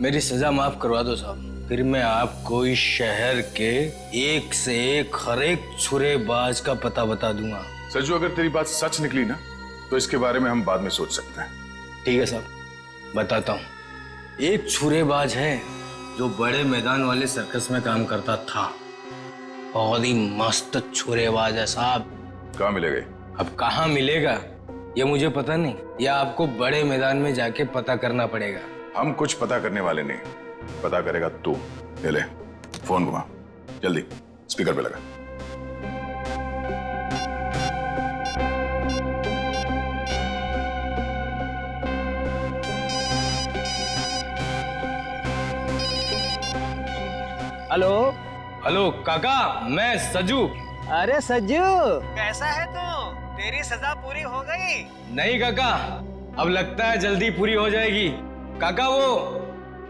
मेरी सजा माफ करवा दो साहब, फिर मैं आपको इस शहर के एक से एक हर एक छुरेबाज का पता बता दूंगा। सज्जू अगर तेरी बात सच निकली ना तो इसके बारे में हम बाद में सोच सकते हैं। ठीक है साहब, बताता हूँ। एक छुरेबाज है जो बड़े मैदान वाले सर्कस में काम करता था, बहुत ही मस्त छुरेबाज है साहब। कहाँ मिलेगा? अब कहाँ मिलेगा ये मुझे पता नहीं, या आपको बड़े मैदान में जाके पता करना पड़ेगा। हम कुछ पता करने वाले नहीं, पता करेगा तू। ले फोन घुमा, जल्दी स्पीकर पे लगा। हेलो हेलो काका, मैं सज्जू। अरे सज्जू कैसा है तू? तेरी सजा पूरी हो गई? नहीं काका, अब लगता है जल्दी पूरी हो जाएगी। काका वो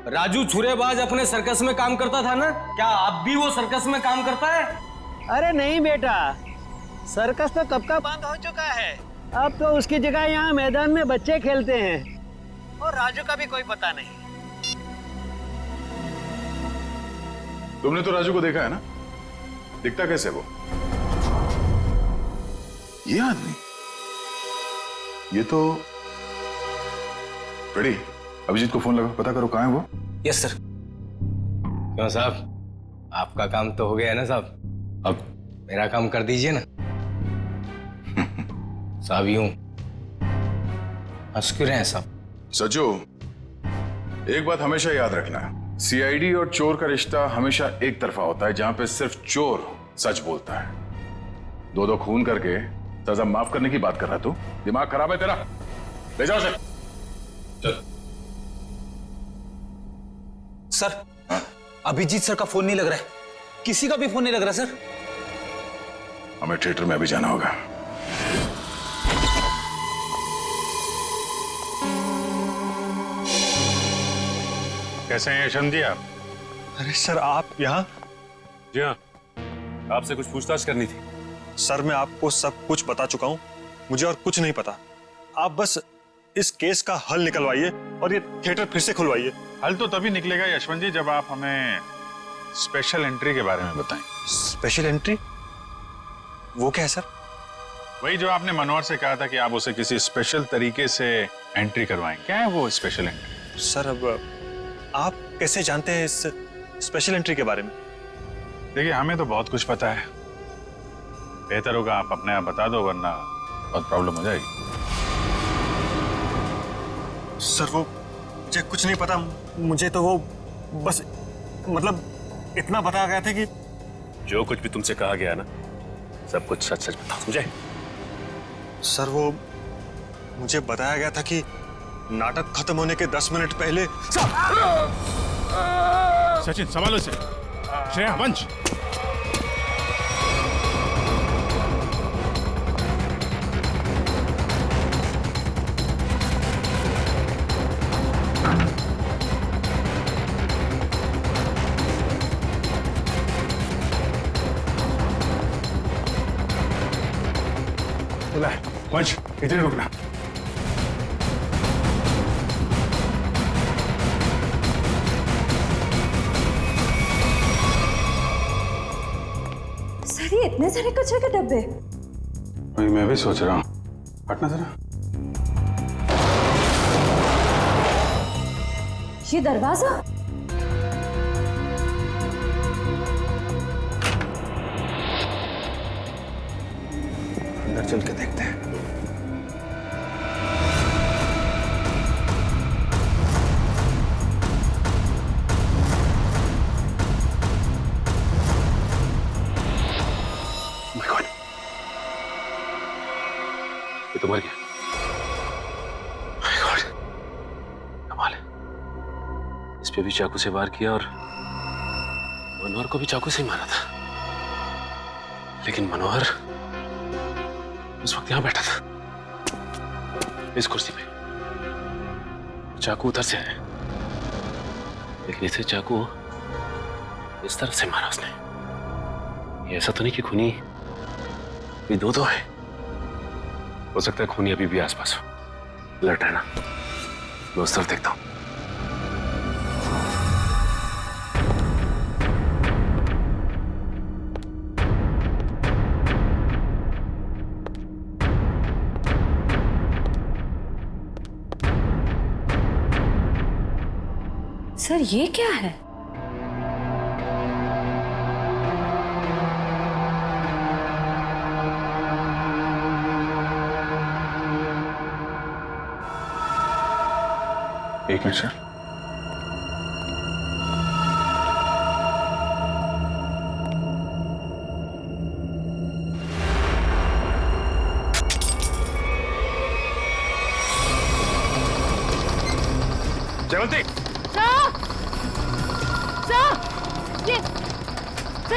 राजू छुरेबाज अपने सर्कस में काम करता था ना, क्या अब भी वो सर्कस में काम करता है? अरे नहीं बेटा, सर्कस तो कब का बंद हो चुका है। अब तो उसकी जगह यहाँ मैदान में बच्चे खेलते हैं, और राजू का भी कोई पता नहीं। तुमने तो राजू को देखा है ना, दिखता कैसे वो? ये आदमी, ये तो रेडी। अभिजीत को फोन लगा, पता करो कहाँ है वो। Yes sir. क्यों साहब, आपका काम तो हो गया है ना साहब, अब मेरा काम कर दीजिए ना। साहब यूं हंस क्यों रहे हैं साहब? सज्जू एक बात हमेशा याद रखना, सीआईडी और चोर का रिश्ता हमेशा एक तरफा होता है, जहां पे सिर्फ चोर सच बोलता है। दो खून करके सजा माफ करने की बात कर रहा तू? दिमाग खराब है तेरा? ले जाओ उसे। चल। सर अभिजीत सर का फोन नहीं लग रहा है, किसी का भी फोन नहीं लग रहा सर। हमें थिएटर में अभी जाना होगा। कैसे हैं यशवंत जी आप? अरे सर आप यहाँ? जी हाँ, आपसे कुछ पूछताछ करनी थी। सर मैं आपको सब कुछ बता चुका हूँ, मुझे और कुछ नहीं पता। आप बस इस केस का हल निकलवाइए और ये थिएटर फिर से खुलवाइए। हल तो तभी निकलेगा यशवंत जी जब आप हमें स्पेशल एंट्री के बारे में बताएं। Special entry? वो क्या है सर? वही जो आपने मनोहर से कहा था कि आप उसे किसी स्पेशल तरीके से एंट्री करवाएं। क्या है वो स्पेशल एंट्री? सर अब आप कैसे जानते हैं इस स्पेशल एंट्री के बारे में? देखिए हमें तो बहुत कुछ पता है, बेहतर होगा आप अपने आप बता दो, वरना बहुत प्रॉब्लम हो जाएगी। सर वो मुझे कुछ नहीं पता। मुझे तो वो बस मतलब इतना बताया गया था कि जो कुछ भी तुमसे कहा गया ना, सब कुछ सच सच बताओ, समझे? सर वो मुझे बताया गया था कि नाटक खत्म होने के 10 मिनट पहले सचिन संभालो से। श्रेया, वंश। वंश, इधर रुकना। सर ये इतने सारे कचरे के डब्बे। वही मैं भी सोच रहा हूँ। हटना जरा। ये दरवाजा, अंदर चल के देखते हैं। ये तो मर गया। My God, कमाल है। इस पे भी चाकू से वार किया और मनोहर को भी चाकू से ही मारा था, लेकिन मनोहर उस वक्त यहां बैठा था इस कुर्सी पे। चाकू उधर से है, लेकिन इसे चाकू इस तरफ से मारा उसने। ये ऐसा तो नहीं कि खूनी भी दो है। हो सकता है खूनी अभी भी आसपास हो। अलर्ट रहना। मैं उस तरफ देखता हूं। सर ये क्या है? एक मिनट सर। जयवंती,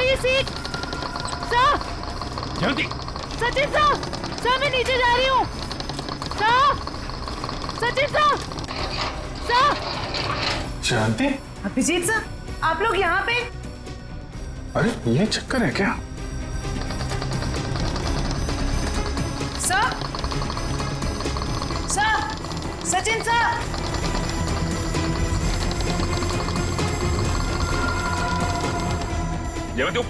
ये सीट जयवंती, सचिन सर मैं नीचे जा रही हूँ। सचिन सर शांति। अभिजीत सर, आप लोग यहाँ पे? अरे ये चक्कर है क्या? Sir, Sachin sir. जयवंती,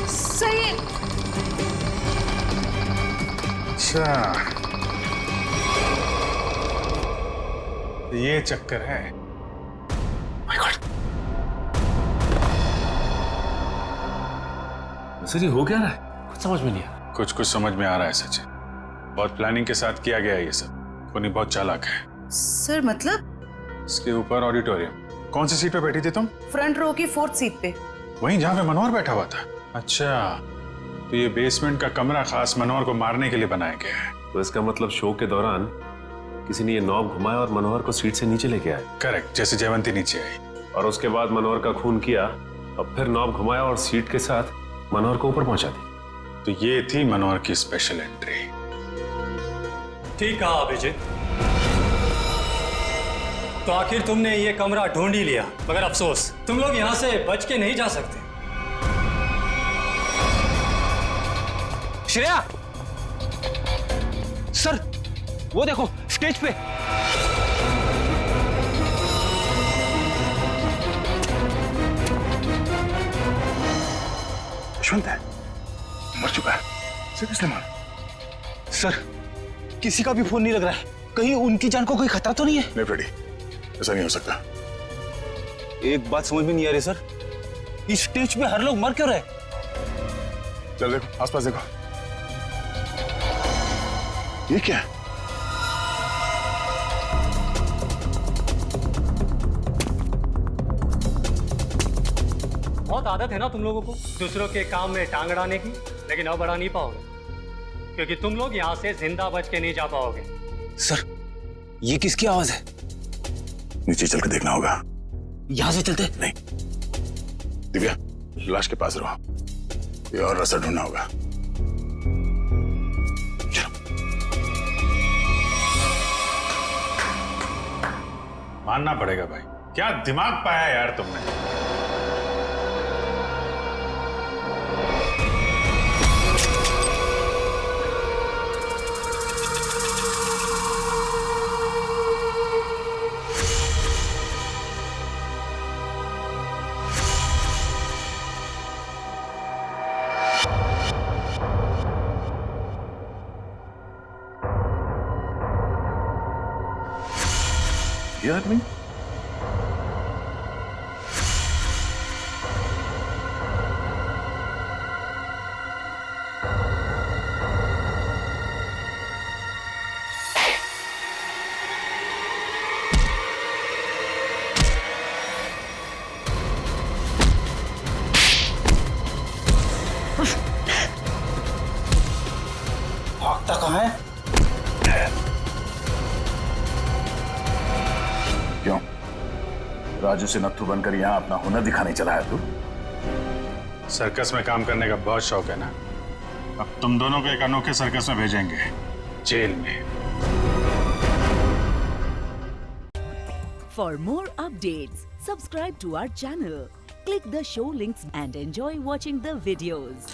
सही। अच्छा, ये चक्कर है। सर ये हो क्या रहा है? कुछ समझ में नहीं आया। कुछ समझ में आ रहा है सचिन। बहुत प्लानिंग के साथ किया गया है ये सब। खूनी बहुत चालाक है। सर मतलब? इसके ऊपर ऑडिटोरियम। कौन सी सीट पे बैठी थी तुम? फ्रंट रो की 4th सीट पे। वहीं जहाँ पे मनोहर बैठा हुआ था। अच्छा, तो ये बेसमेंट का कमरा खास मनोहर को मारने के लिए बनाया गया है। तो इसका मतलब शो के दौरान किसी ने ये नॉब घुमाया और मनोहर को सीट से नीचे लेके आया। करेक्ट, जैसे जयवंती नीचे आई और उसके बाद मनोहर का खून किया और फिर नॉब घुमाया और सीट के साथ मनोहर को ऊपर पहुंचा दी। तो ये थी मनोहर की स्पेशल एंट्री। ठीक कहा अभिजीत। तो आखिर तुमने ये कमरा ढूंढ ही लिया, मगर अफसोस तुम लोग यहाँ से बच के नहीं जा सकते। श्रेया, सर वो देखो स्टेज पे। यशवंत है, मर चुका है। इसे किसने मारा? सर किसी का भी फोन नहीं लग रहा है। कहीं उनकी जान को कोई खतरा तो नहीं है? नहीं फ्रेडी, ऐसा नहीं हो सकता। एक बात समझ में नहीं आ रही सर, इस स्टेज पे हर लोग मर क्यों रहे? चल देखो आसपास देखो, ये क्या है? बहुत आदत है ना तुम लोगों को दूसरों के काम में टांग अड़ाने की, लेकिन अब अड़ा नहीं पाओगे क्योंकि तुम लोग यहाँ से जिंदा बच के नहीं जा पाओगे। सर, ये किसकी आवाज है? नीचे चल के देखना होगा। यहाँ से चलते? नहीं, दिव्या लाश के पास रहो, ये और रास्ता ढूंढना होगा। मानना पड़ेगा भाई, क्या दिमाग पाया यार तुमने। ये आदमी भागता कहाँ है? क्यों राजू से नत्थू बनकर यहाँ अपना हुनर दिखाने चला है तू? सर्कस में काम करने का बहुत शौक है ना, अब तुम दोनों को एक अनोखे सर्कस में भेजेंगे, जेल में। For more updates, subscribe to our channel, click the show links and enjoy watching the videos.